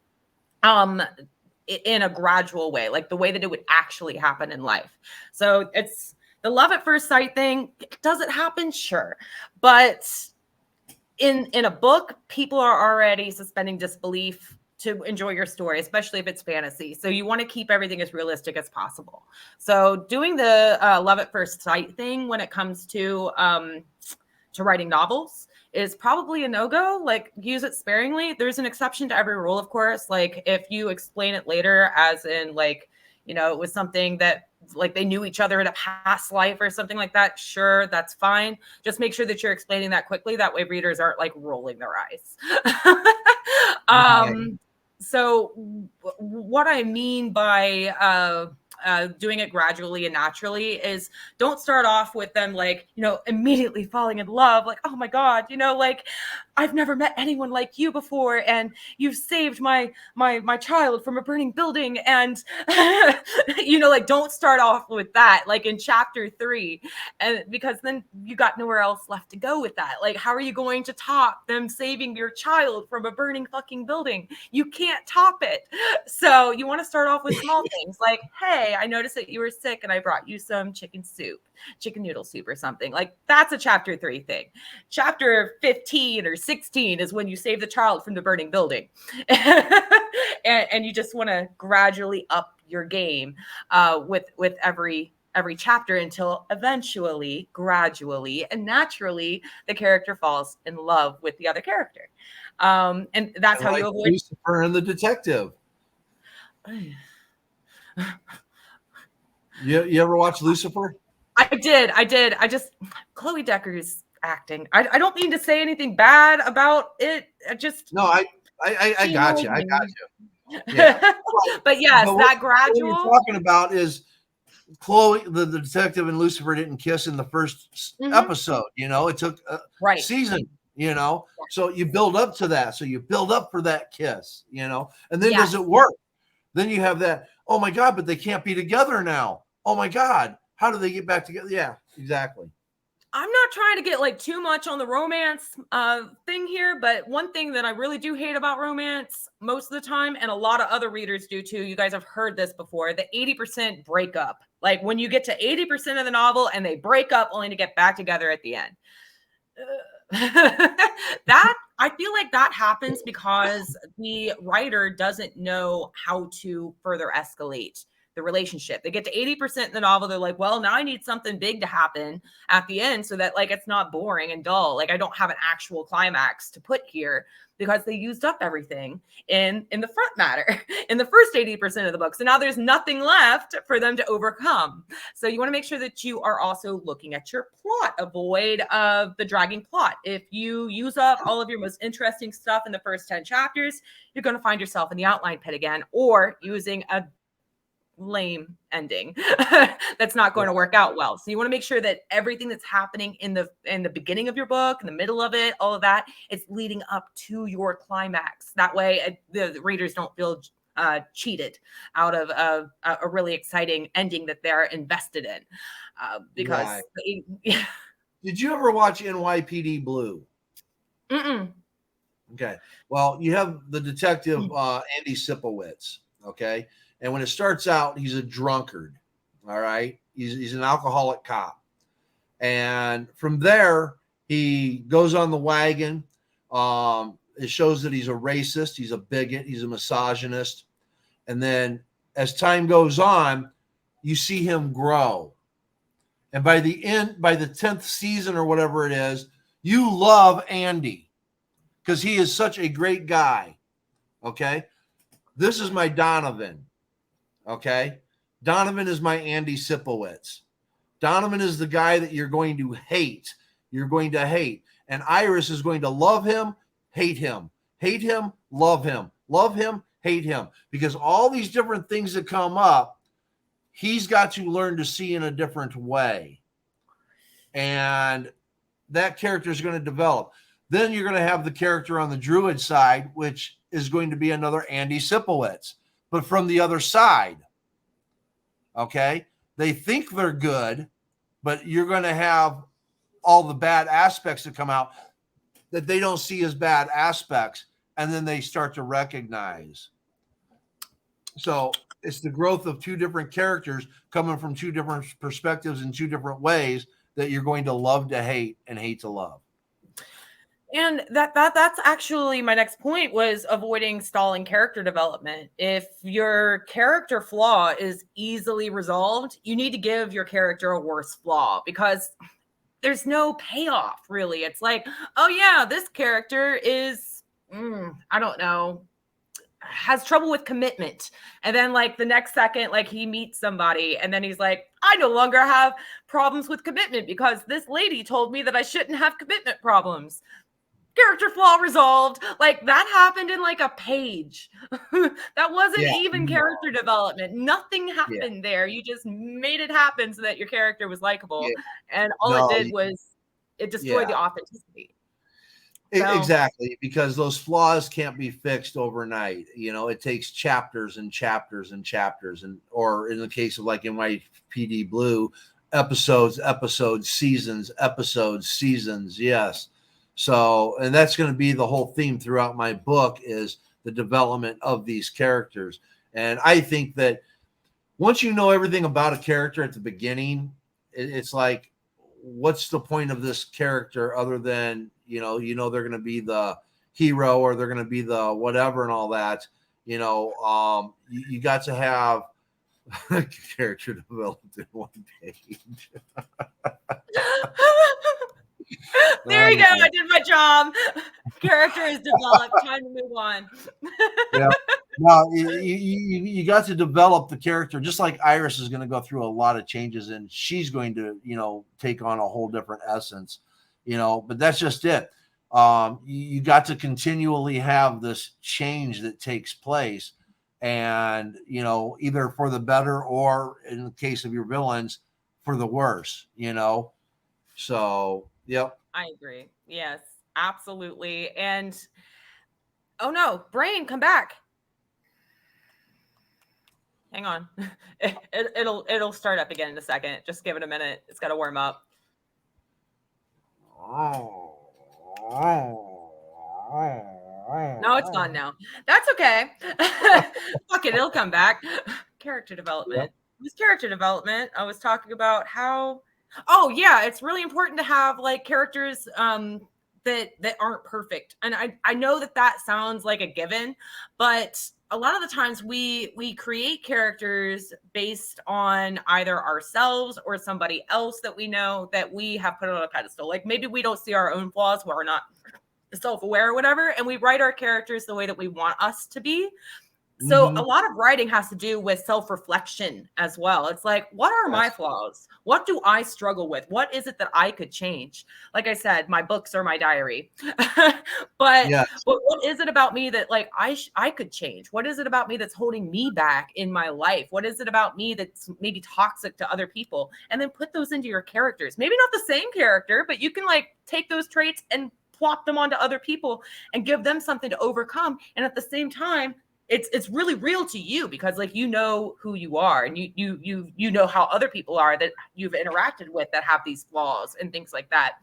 in a gradual way, like the way that it would actually happen in life. So it's the love at first sight thing. Does it happen? Sure. But in a book, people are already suspending disbelief to enjoy your story, especially if it's fantasy. So you want to keep everything as realistic as possible. So doing the love at first sight thing when it comes to writing novels is probably a no-go. Like, use it sparingly. There's an exception to every rule, of course. Like, if you explain it later as in like, it was something that like they knew each other in a past life or something like that, sure, that's fine. Just make sure that you're explaining that quickly. That way readers aren't like rolling their eyes. So what I mean by doing it gradually and naturally is don't start off with them like, immediately falling in love. Like, oh my God, like I've never met anyone like you before. And you've saved my child from a burning building. And, like don't start off with that, like in chapter 3, and because then you got nowhere else left to go with that. Like, how are you going to top them saving your child from a burning fucking building? You can't top it. So you want to start off with small things like, hey, I noticed that you were sick and I brought you some chicken noodle soup or something. Like, that's a chapter 3 thing. Chapter 15 or 16 is when you save the child from the burning building. and you just want to gradually up your game with every chapter until eventually, gradually, and naturally, the character falls in love with the other character. And that's how you avoid Lucifer and the detective. You ever watch Lucifer? I did. I just, Chloe Decker's acting. I don't mean to say anything bad about it. I got you. I got you. Yeah. But yes, that gradual. What you're talking about is Chloe, the detective, and Lucifer didn't kiss in the first episode. It took a season. So you build up to that. So you build up for that kiss. And then does it work? Then you have that. Oh my God! But they can't be together now. Oh my God! How do they get back together? Yeah, exactly. I'm not trying to get like too much on the romance thing here, but one thing that I really do hate about romance most of the time, and a lot of other readers do too, you guys have heard this before, the 80% breakup. Like when you get to 80% of the novel and they break up only to get back together at the end. That I feel like that happens because the writer doesn't know how to further escalate the relationship. They get to 80% in the novel. They're like, well, now I need something big to happen at the end so that like it's not boring and dull. Like I don't have an actual climax to put here because they used up everything in the front matter in the first 80% of the book. So now there's nothing left for them to overcome. So you want to make sure that you are also looking at your plot. Avoid the dragging plot. If you use up all of your most interesting stuff in the first 10 chapters, you're going to find yourself in the outline pit again, or using a lame ending that's not going to work out well. So you want to make sure that everything that's happening in the beginning of your book, in the middle of it, all of that, it's leading up to your climax. That way the readers don't feel cheated out of a really exciting ending that they're invested in. Because did you ever watch NYPD Blue? Okay. Well, you have the detective Andy Sipowicz. Okay. And when it starts out, he's a drunkard. All right. He's an alcoholic cop. And from there, he goes on the wagon. It shows that he's a racist. He's a bigot. He's a misogynist. And then as time goes on, you see him grow. And by the 10th season or whatever it is, you love Andy because he is such a great guy. Okay. This is my Donovan. Okay. Donovan is my Andy Sipowicz. Donovan is the guy that you're going to hate. You're going to hate. And Iris is going to love him, hate him, love him, hate him. Because all these different things that come up, he's got to learn to see in a different way. And that character is going to develop. Then you're going to have the character on the Druid side, which is going to be another Andy Sipowicz, but from the other side. Okay? They think they're good, but you're going to have all the bad aspects that come out that they don't see as bad aspects, and then they start to recognize. So it's the growth of two different characters coming from two different perspectives in two different ways that you're going to love to hate and hate to love. And that's actually my next point, was avoiding stalling character development. If your character flaw is easily resolved, you need to give your character a worse flaw, because there's no payoff, really. It's like, oh yeah, this character is, I don't know, has trouble with commitment. And then like the next second, like he meets somebody and then he's like, I no longer have problems with commitment because this lady told me that I shouldn't have commitment problems. Character flaw resolved. Like that happened in like a page. That wasn't even character development. Nothing happened there. You just made it happen so that your character was likable. And all it did was it destroyed the authenticity. So, exactly, because those flaws can't be fixed overnight. You know, it takes chapters and chapters and chapters, and or in the case of like NYPD Blue, episodes, seasons. Yes. So, and that's going to be the whole theme throughout my book, is the development of these characters. And I think that once you know everything about a character at the beginning, it's like, what's the point of this character other than, you know, they're going to be the hero or they're going to be the whatever and all that, you know, you got to have character developed in one page. There you go. I did my job. Character is developed. Time to move on. Yeah. Well, you got to develop the character, just like Iris is going to go through a lot of changes, and she's going to, you know, take on a whole different essence, you know, but that's just it. You got to continually have this change that takes place, and, you know, either for the better or in the case of your villains, for the worse, you know? So, yep. I agree. Yes, absolutely. And oh no, brain, come back. Hang on. It'll start up again in a second. Just give it a minute. It's got to warm up. No, it's gone now. That's okay. Fuck it, it'll come back. Character development. Yep. It was character development. I was talking about how, oh yeah, it's really important to have like characters that aren't perfect. And I know that sounds like a given, but a lot of the times we create characters based on either ourselves or somebody else that we know that we have put on a pedestal. Like maybe we don't see our own flaws, we're not self-aware or whatever, and we write our characters the way that we want us to be. So a lot of writing has to do with self-reflection as well. It's like, what are my flaws? What do I struggle with? What is it that I could change? Like I said, my books are my diary. but what is it about me that like I could change? What is it about me that's holding me back in my life? What is it about me that's maybe toxic to other people? And then put those into your characters. Maybe not the same character, but you can like take those traits and plop them onto other people and give them something to overcome. And at the same time, it's really real to you because like you know who you are and you know how other people are that you've interacted with that have these flaws and things like that.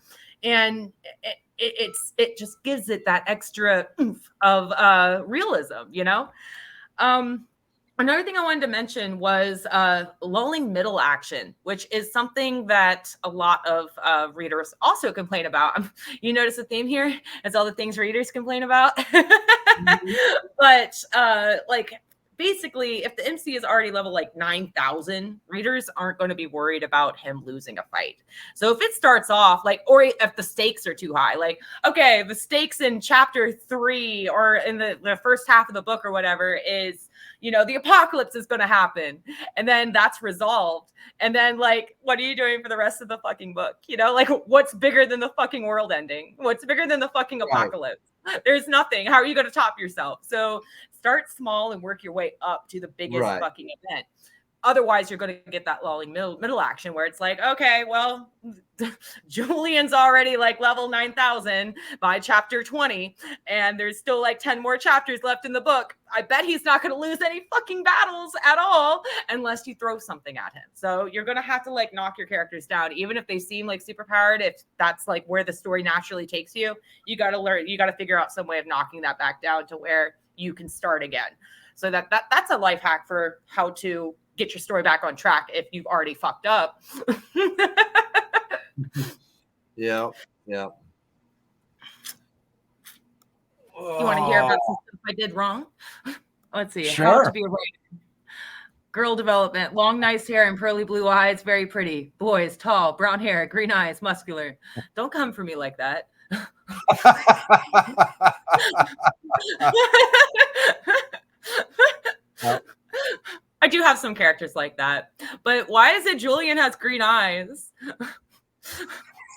And it just gives it that extra oomph of realism, you know. Another thing I wanted to mention was lulling middle action, which is something that a lot of readers also complain about. You notice a theme here? It's all the things readers complain about. But like basically, if the MC is already level like 9,000, readers aren't going to be worried about him losing a fight. So if it starts off like, or if the stakes are too high, like, okay, the stakes in chapter 3 or in the first half of the book or whatever is, the apocalypse is going to happen. And then that's resolved. And then, like, what are you doing for the rest of the fucking book? Like, what's bigger than the fucking world ending? What's bigger than the fucking apocalypse? Right. There's nothing. How are you going to top yourself? So start small and work your way up to the biggest fucking event. Otherwise, you're going to get that lulling middle action where it's like, okay, well, Julian's already like level 9,000 by chapter 20, and there's still like 10 more chapters left in the book. I bet he's not going to lose any fucking battles at all unless you throw something at him. So you're going to have to like knock your characters down, even if they seem like super powered. If that's like where the story naturally takes you, you got to figure out some way of knocking that back down to where you can start again. So that's a life hack for how to get your story back on track if you've already fucked up. Yeah. You want to hear about some stuff I did wrong? Let's see. Sure. How to be a writer. Girl development, long, nice hair and pearly blue eyes, very pretty. Boys, tall, brown hair, green eyes, muscular. Don't come for me like that. I do have some characters like that, but why is it Julian has green eyes?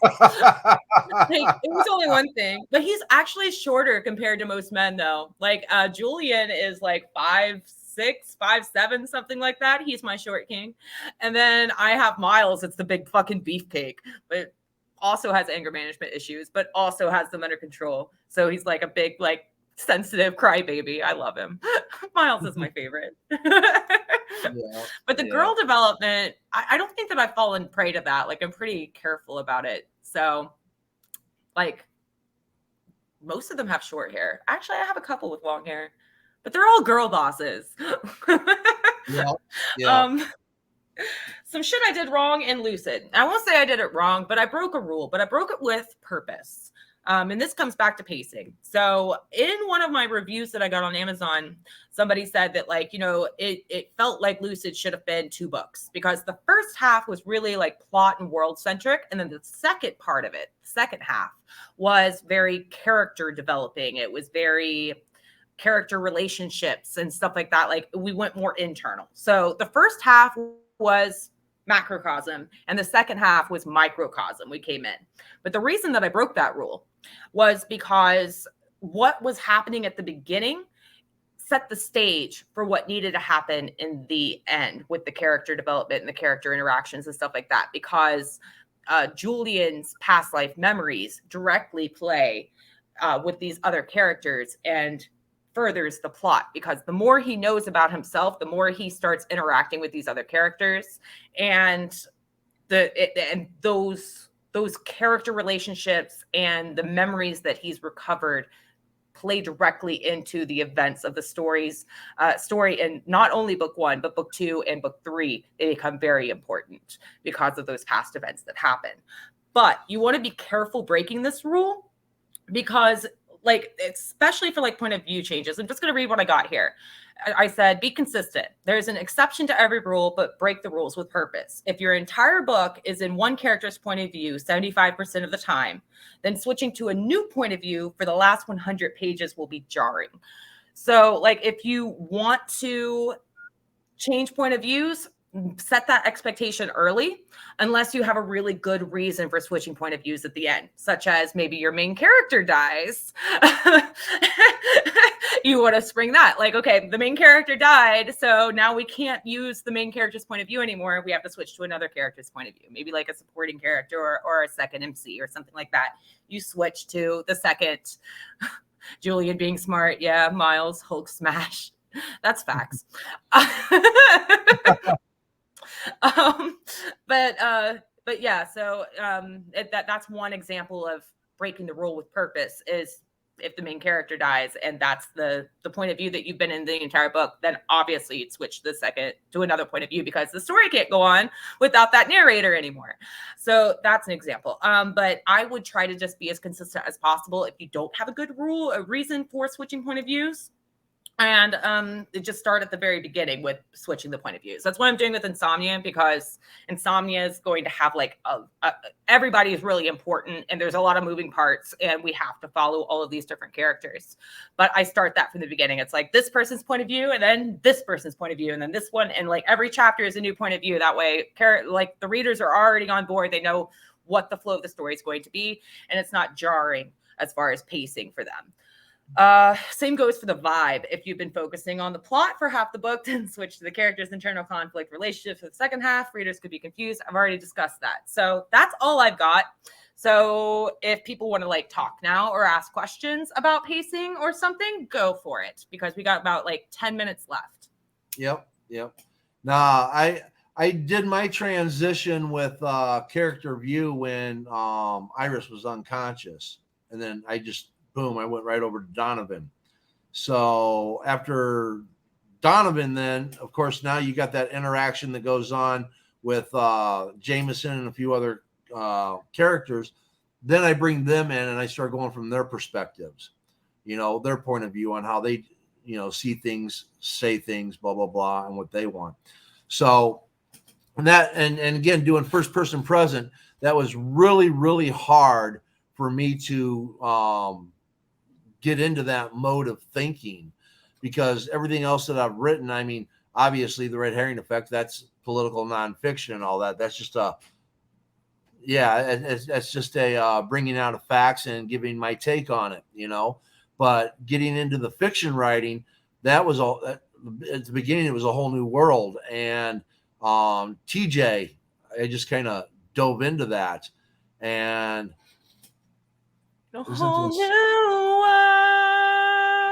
Like, it was only one thing, but he's actually shorter compared to most men, though. Like, Julian is like 5'6", 5'7", something like that. He's my short king, and then I have Miles. It's the big fucking beefcake, but also has anger management issues, but also has them under control. So he's like a big, like, sensitive crybaby. I love him. Miles is my favorite. But the girl development, I don't think that I've fallen prey to that. Like, I'm pretty careful about it. So, like, most of them have short hair. Actually, I have a couple with long hair, but they're all girl bosses. Some shit I did wrong in Lucid. I won't say I did it wrong, but I broke a rule, but I broke it with purpose. And this comes back to pacing. So in one of my reviews that I got on Amazon, somebody said that, like, it felt like Lucid should have been 2 books because the first half was really like plot and world centric. And then the second part of it, the second half, was very character developing. It was very character relationships and stuff like that. Like, we went more internal. So the first half was macrocosm and the second half was microcosm. We came in. But the reason that I broke that rule was because what was happening at the beginning set the stage for what needed to happen in the end with the character development and the character interactions and stuff like that, because Julian's past life memories directly play with these other characters and furthers the plot, because the more he knows about himself, the more he starts interacting with these other characters, and those character relationships and the memories that he's recovered play directly into the events of the story in not only book 1, but book 2 and book 3. They become very important because of those past events that happen. But you want to be careful breaking this rule, because, like, especially for like point of view changes. I'm just going to read what I got here. I said, be consistent. There's an exception to every rule, but break the rules with purpose. If your entire book is in one character's point of view 75% of the time, then switching to a new point of view for the last 100 pages will be jarring. So, like, if you want to change point of views, set that expectation early, unless you have a really good reason for switching point of views at the end, such as maybe your main character dies. You want to spring that, like, okay, the main character died, so now we can't use the main character's point of view anymore. We have to switch to another character's point of view, maybe like a supporting character or a second MC or something like that. You switch to the second. Julian being smart, yeah. Miles, Hulk smash. That's facts. But yeah, so that's one example of breaking the rule with purpose, is if the main character dies and that's the point of view that you've been in the entire book, then obviously you'd switch the second to another point of view, because the story can't go on without that narrator anymore. So that's an example. But I would try to just be as consistent as possible. If you don't have a good rule, a reason for switching point of views, And it just started at the very beginning with switching the point of views. That's what I'm doing with Insomnia, because Insomnia is going to have like everybody is really important, and there's a lot of moving parts, and we have to follow all of these different characters. But I start that from the beginning. It's like this person's point of view, and then this person's point of view, and then this one, and like every chapter is a new point of view. That way, like the readers are already on board. They know what the flow of the story is going to be, and it's not jarring as far as pacing for them. Same goes for the vibe. If you've been focusing on the plot for half the book, then switch to the characters' internal conflict relationships for the second half. Readers could be confused. I've already discussed that. So that's all I've got. So if people want to like talk now or ask questions about pacing or something, go for it, because we got about like 10 minutes left. Yep. Nah, I did my transition with character view when Iris was unconscious, and then I just boom, I went right over to Donovan. So after Donovan, then of course now you got that interaction that goes on with Jameson and a few other characters. Then I bring them in and I start going from their perspectives, their point of view on how they, see things, say things, blah, blah, blah, and what they want. So that, and again, doing first person present, that was really, really hard for me to get into that mode of thinking, because everything else that I've written, I mean, obviously the Red Herring Effect, that's political nonfiction and all that. That's just it's just a bringing out of facts and giving my take on it, but getting into the fiction writing, that was all at the beginning. It was a whole new world. And TJ, I just kind of dove into that, and a whole new world.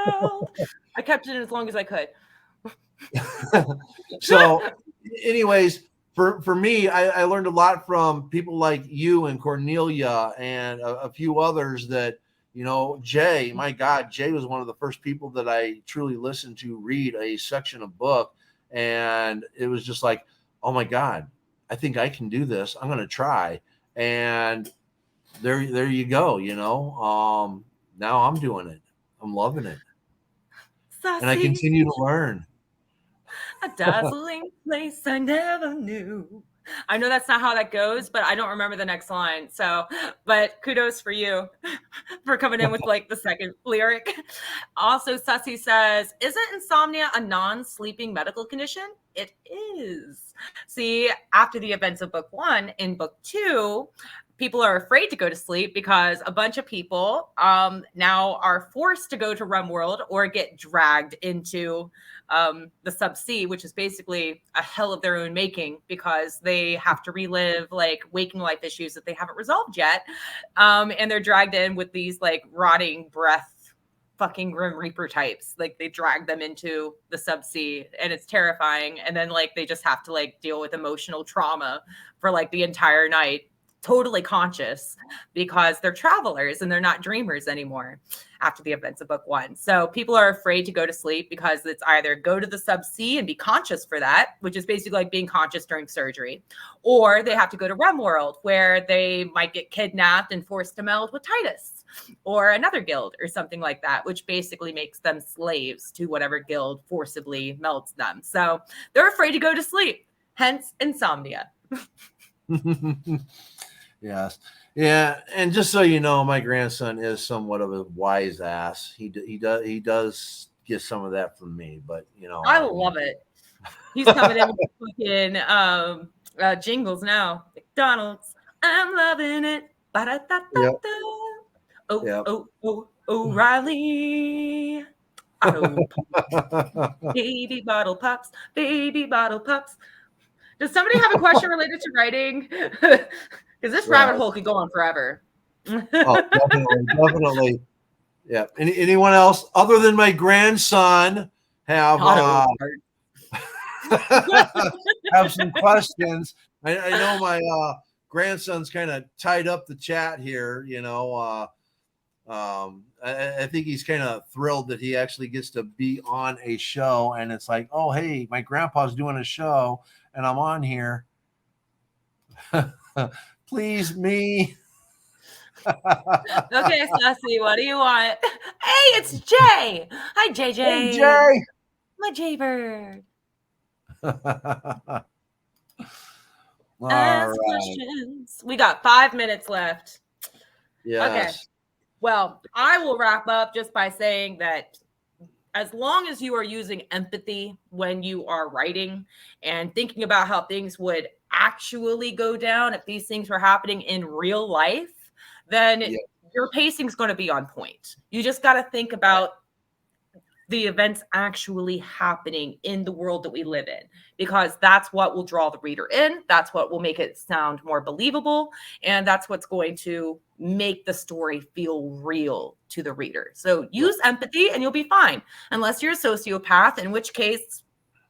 I kept it in as long as I could. So anyways, for me, I learned a lot from people like you and Cornelia and a few others that, Jay, my God, Jay was one of the first people that I truly listened to read a section of book. And it was just like, oh my God, I think I can do this. I'm going to try. And there you go. Now I'm doing it. I'm loving it. Sassy. And I continue to learn. A dazzling place I never knew. I know that's not how that goes, but I don't remember the next line. So, but kudos for you for coming in with like the second lyric. Also, Sussy says, isn't insomnia a non-sleeping medical condition? It is. See, after the events of book 1, in book 2, people are afraid to go to sleep because a bunch of people now are forced to go to RimWorld or get dragged into the subsea, which is basically a hell of their own making, because they have to relive like waking life issues that they haven't resolved yet. And they're dragged in with these like rotting breath fucking Grim Reaper types. Like they drag them into the subsea, and it's terrifying. And then like they just have to like deal with emotional trauma for like the entire night, totally conscious, because they're travelers and they're not dreamers anymore after the events of book 1. So people are afraid to go to sleep because it's either go to the subsea and be conscious for that, which is basically like being conscious during surgery, or they have to go to RimWorld, where they might get kidnapped and forced to meld with Titus or another guild or something like that, which basically makes them slaves to whatever guild forcibly melds them. So they're afraid to go to sleep, hence insomnia. Yes. Yeah. And just so you know, my grandson is somewhat of a wise ass. He does get some of that from me, but I love it. He's coming in with fucking jingles now. McDonald's, I'm loving it. Yep. Oh, O'Reilly. Baby bottle pops, baby bottle pops. Does somebody have a question related to writing? Because this rabbit hole could go on forever. Definitely. Yeah. Anyone else other than my grandson have have some questions? I know my grandson's kind of tied up the chat here. I think he's kind of thrilled that he actually gets to be on a show, and it's like, oh, hey, my grandpa's doing a show and I'm on here. Please, me. Okay, Sassy, what do you want? Hey, it's Jay. Hi, JJ. Hey, Jay. My Jaybird. All Ask right. questions. We got 5 minutes left. Okay. Yes. Well, I will wrap up just by saying that as long as you are using empathy when you are writing and thinking about how things would actually go down if these things were happening in real life, then Yeah. your pacing is going to be on point. You just got to think about the events actually happening in the world that we live in, because that's what will draw the reader in. That's what will make it sound more believable. And that's what's going to make the story feel real to the reader. So use empathy and you'll be fine, unless you're a sociopath, in which case,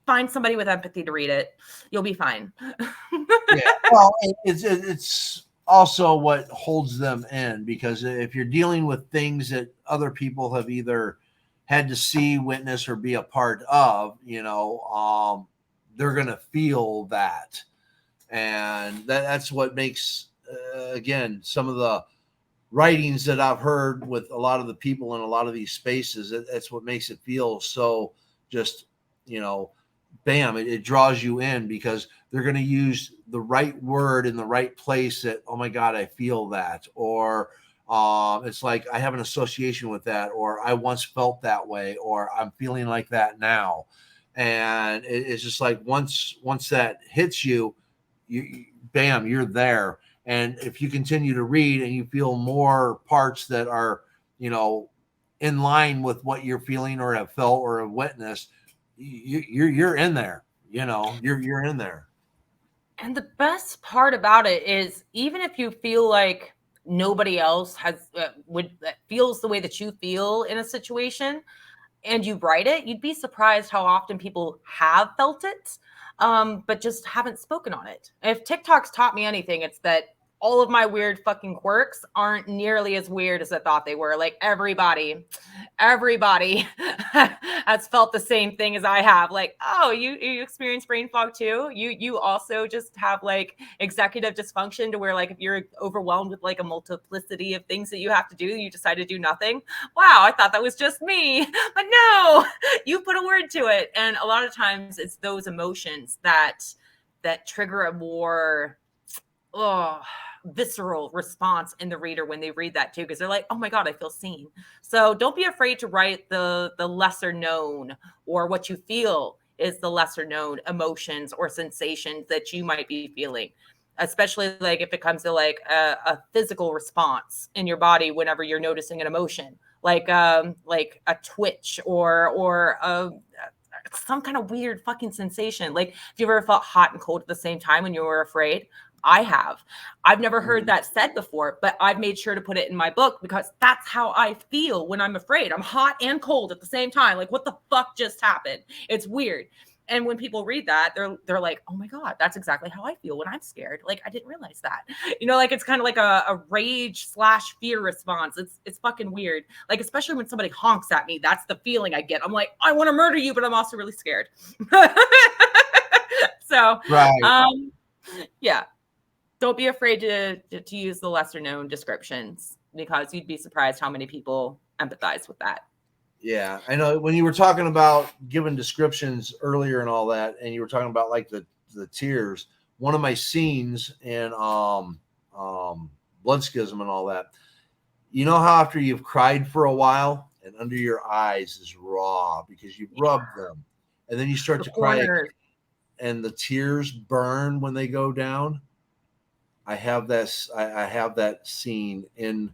find somebody with empathy to read it. You'll be fine. Yeah. Well, it's also what holds them in, because if you're dealing with things that other people have either had to see, witness, or be a part of, they're going to feel that. And that's what makes, again, some of the writings that I've heard with a lot of the people in a lot of these spaces, that's what makes it feel so just, bam, it draws you in, because they're going to use the right word in the right place that, oh my God, I feel that. Or it's like, I have an association with that, or I once felt that way, or I'm feeling like that now. And it's just like, once that hits you, bam, you're there. And if you continue to read and you feel more parts that are, in line with what you're feeling or have felt or have witnessed, you're in there. You're in there. And the best part about it is, even if you feel like nobody else has feels the way that you feel in a situation, and you write it, you'd be surprised how often people have felt it, but just haven't spoken on it. If TikTok's taught me anything, it's that all of my weird fucking quirks aren't nearly as weird as I thought they were. Like everybody has felt the same thing as I have. Like, oh, you experience brain fog too? You also just have like executive dysfunction, to where like if you're overwhelmed with like a multiplicity of things that you have to do, you decide to do nothing. Wow, I thought that was just me. But no, you put a word to it. And a lot of times it's those emotions that trigger a more visceral response in the reader when they read that too, because they're like, oh my God, I feel seen. So don't be afraid to write the lesser known, or what you feel is the lesser known emotions or sensations that you might be feeling, especially like if it comes to like a physical response in your body whenever you're noticing an emotion, like a twitch or some kind of weird fucking sensation. Like, if you ever felt hot and cold at the same time when you were afraid, I have. I've never heard that said before, but I've made sure to put it in my book, because that's how I feel when I'm afraid. I'm hot and cold at the same time. Like, what the fuck just happened? It's weird. And when people read that, they're like, oh my God, that's exactly how I feel when I'm scared. Like, I didn't realize that. Like, it's kind of like a rage / fear response. It's fucking weird. Like, especially when somebody honks at me, that's the feeling I get. I'm like, I want to murder you, but I'm also really scared. So, Right. Yeah. Don't be afraid to use the lesser known descriptions, because you'd be surprised how many people empathize with that. Yeah, I know. When you were talking about giving descriptions earlier and all that, and you were talking about like the tears, one of my scenes in Blood Schism and all that, you know how after you've cried for a while and under your eyes is raw because you've rubbed them, and then you start to cry and the tears burn when they go down. I have this. I have that scene in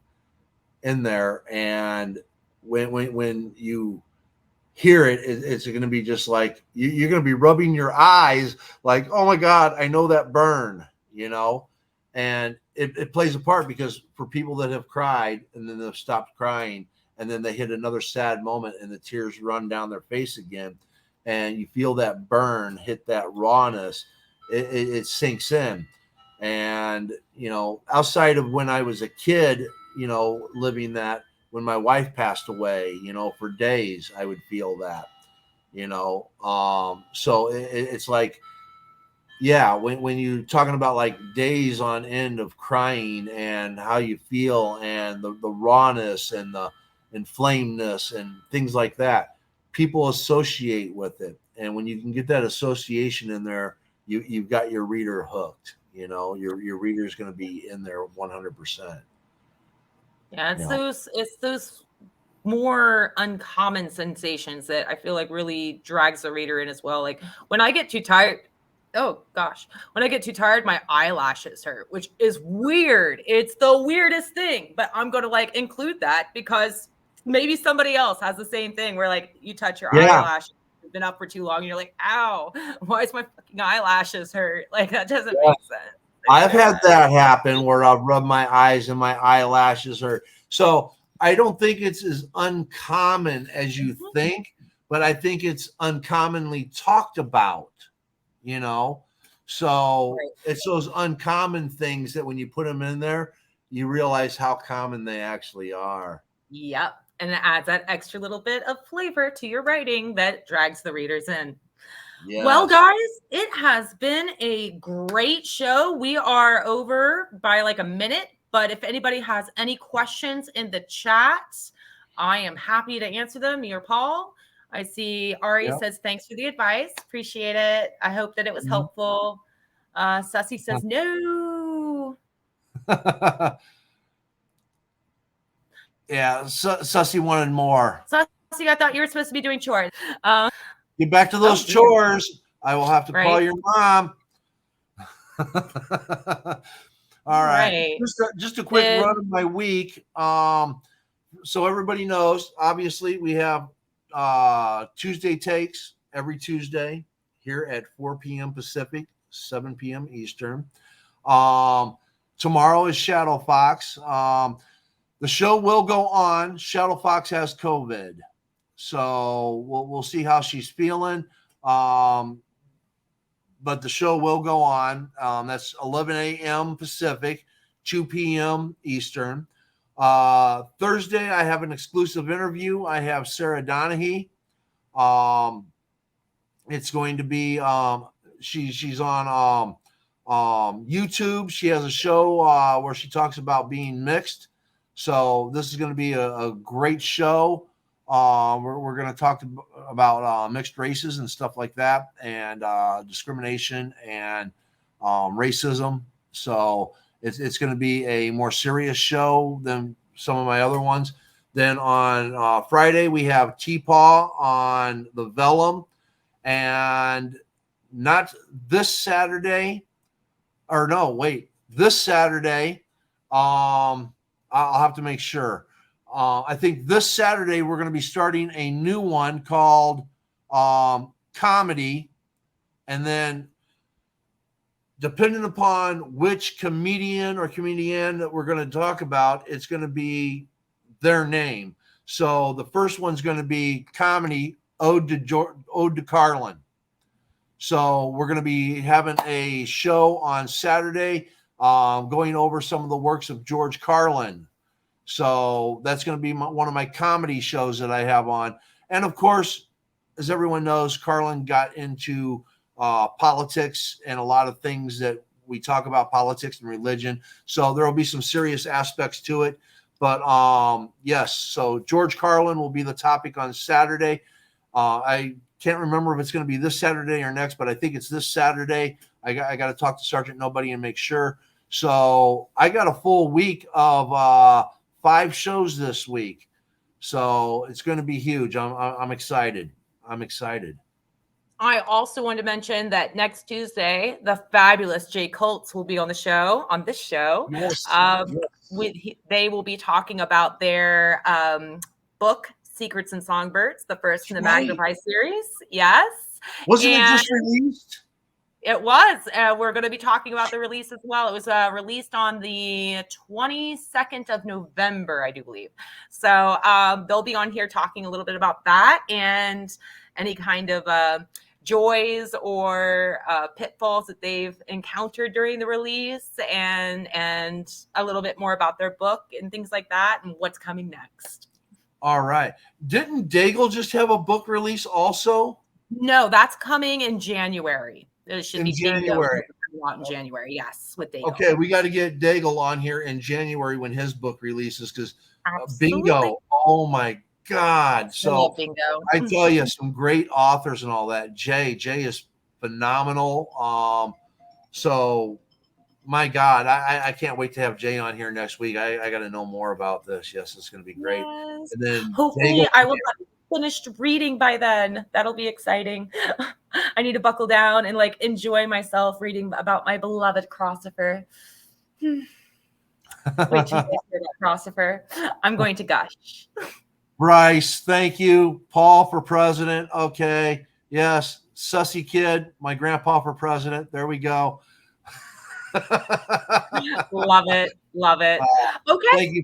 there, and when you hear it, it's going to be just like you're going to be rubbing your eyes, like, oh my God, I know that burn, and it plays a part, because for people that have cried and then they've stopped crying and then they hit another sad moment and the tears run down their face again, and you feel that burn hit that rawness, it sinks in. And outside of when I was a kid, living that, when my wife passed away, for days I would feel that, so it's like yeah, when you're talking about like days on end of crying and how you feel and the rawness and the inflamedness and things like that, people associate with it. And when you can get that association in there, you've got your reader hooked. Your reader is going to be in there 100%. Yeah, You know, it's those more uncommon sensations that I feel like really drags the reader in as well. Like when I get too tired, oh gosh, when I get too tired, my eyelashes hurt, which is weird. It's the weirdest thing, but I'm going to like include that because maybe somebody else has the same thing where like you touch your yeah, eyelashes, you've been up for too long, and you're like, ow, why is my fucking eyelashes hurt? Like that doesn't yeah. make sense. It I've makes had sense. that happen where I've rubbed my eyes and my eyelashes hurt. So I don't think it's as uncommon as you Mhm. think, but I think it's uncommonly talked about, you know? So Right. it's those uncommon things that when you put them in there, you realize how common they actually are. Yep. And it adds that extra little bit of flavor to your writing that drags the readers in. Well, Yes. guys, it has been a great show. We are over by like a minute, but if anybody has any questions in the chat, I am happy to answer them. Me or Paul. I see Ari Yep. says, thanks for the advice. Appreciate it. I hope that it was Mhm. helpful. Sussy says, no. Yeah. Sussy wanted more. Sussy, I thought you were supposed to be doing chores. Um, Get back to those oh, weird. chores. I will have to call Right. your mom. All All right. right. Just a quick Did run of my week. So everybody knows, obviously, we have Tuesday takes every Tuesday here at 4 p.m. Pacific, 7 p.m. Eastern. Um, Tomorrow is Shadow Fox. The show will go on. Shadow Fox has COVID. So we'll see how she's feeling. Um, but the show will go on. That's 11 a.m. Pacific, 2 p.m. Eastern. Thursday, I have an exclusive interview. I have Sarah Donahue. Um, it's going to be she's on YouTube. She has a show where she talks about being mixed. So this is going to be a great show. We're going to talk about mixed races and stuff like that, and discrimination and racism. So it's going to be a more serious show than some of my other ones. Then on Friday we have T-Paw on the Vellum, and not this Saturday, or no, wait, this Saturday. I'll have to make sure. I think this Saturday we're going to be starting a new one called Comedy, and then depending upon which comedian or comedian that we're going to talk about, it's going to be their name. So the first one's going to be Comedy Ode to Carlin. So we're going to be having a show on Saturday, going over some of the works of George Carlin. So that's going to be one of my comedy shows that I have on. And of course, as everyone knows, Carlin got into politics and a lot of things that we talk about, politics and religion. So there will be some serious aspects to it. But yes, so George Carlin will be the topic on Saturday. I can't remember if it's going to be this Saturday or next, but I think it's this Saturday. I got to talk to Sergeant Nobody and make sure. So I got a full week of 5 shows this week. So it's going to be huge. I'm excited. I'm excited. I also want to mention that next Tuesday, the fabulous Jay Colts will be on this show. Yes. They will be talking about their book, Secrets and Songbirds, the first in the Right. Magnify series. Yes. Wasn't it And just released? it was. We're going to be talking about the release as well. It was released on the 22nd of November, I do believe. So they'll be on here talking a little bit about that and any kind of joys or pitfalls that they've encountered during the release, and a little bit more about their book and things like that and what's coming next. All right. Didn't Daigle just have a book release also? No, that's coming in January. It should In be bingo January. out in January. Yes, with Daigle. Okay, we got to get Daigle on here in January when his book releases because Absolutely. bingo. Oh my God. I So love bingo. I tell you, some great authors and all that. Jay is phenomenal. So my God, I can't wait to have Jay on here next week. I got to know more about this. Yes, it's going to be great. Yes. And then Hopefully, Daigle, I will have finished reading by then. That'll be exciting. I need to buckle down and like enjoy myself reading about my beloved Crossiffer. Wait till you guys hear that Crossiffer. I'm going to gush. Bryce, thank you. Paul for president. Okay. Yes. Sussy Kid, my grandpa for president. There we go. Love it. Love it. Okay. Thank you.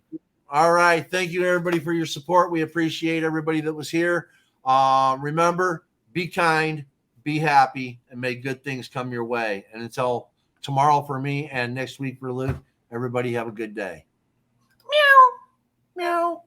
All right. Thank you to everybody for your support. We appreciate everybody that was here. Remember, be kind, be happy, and may good things come your way. And until tomorrow for me and next week for Luke, everybody have a good day. Meow. Meow.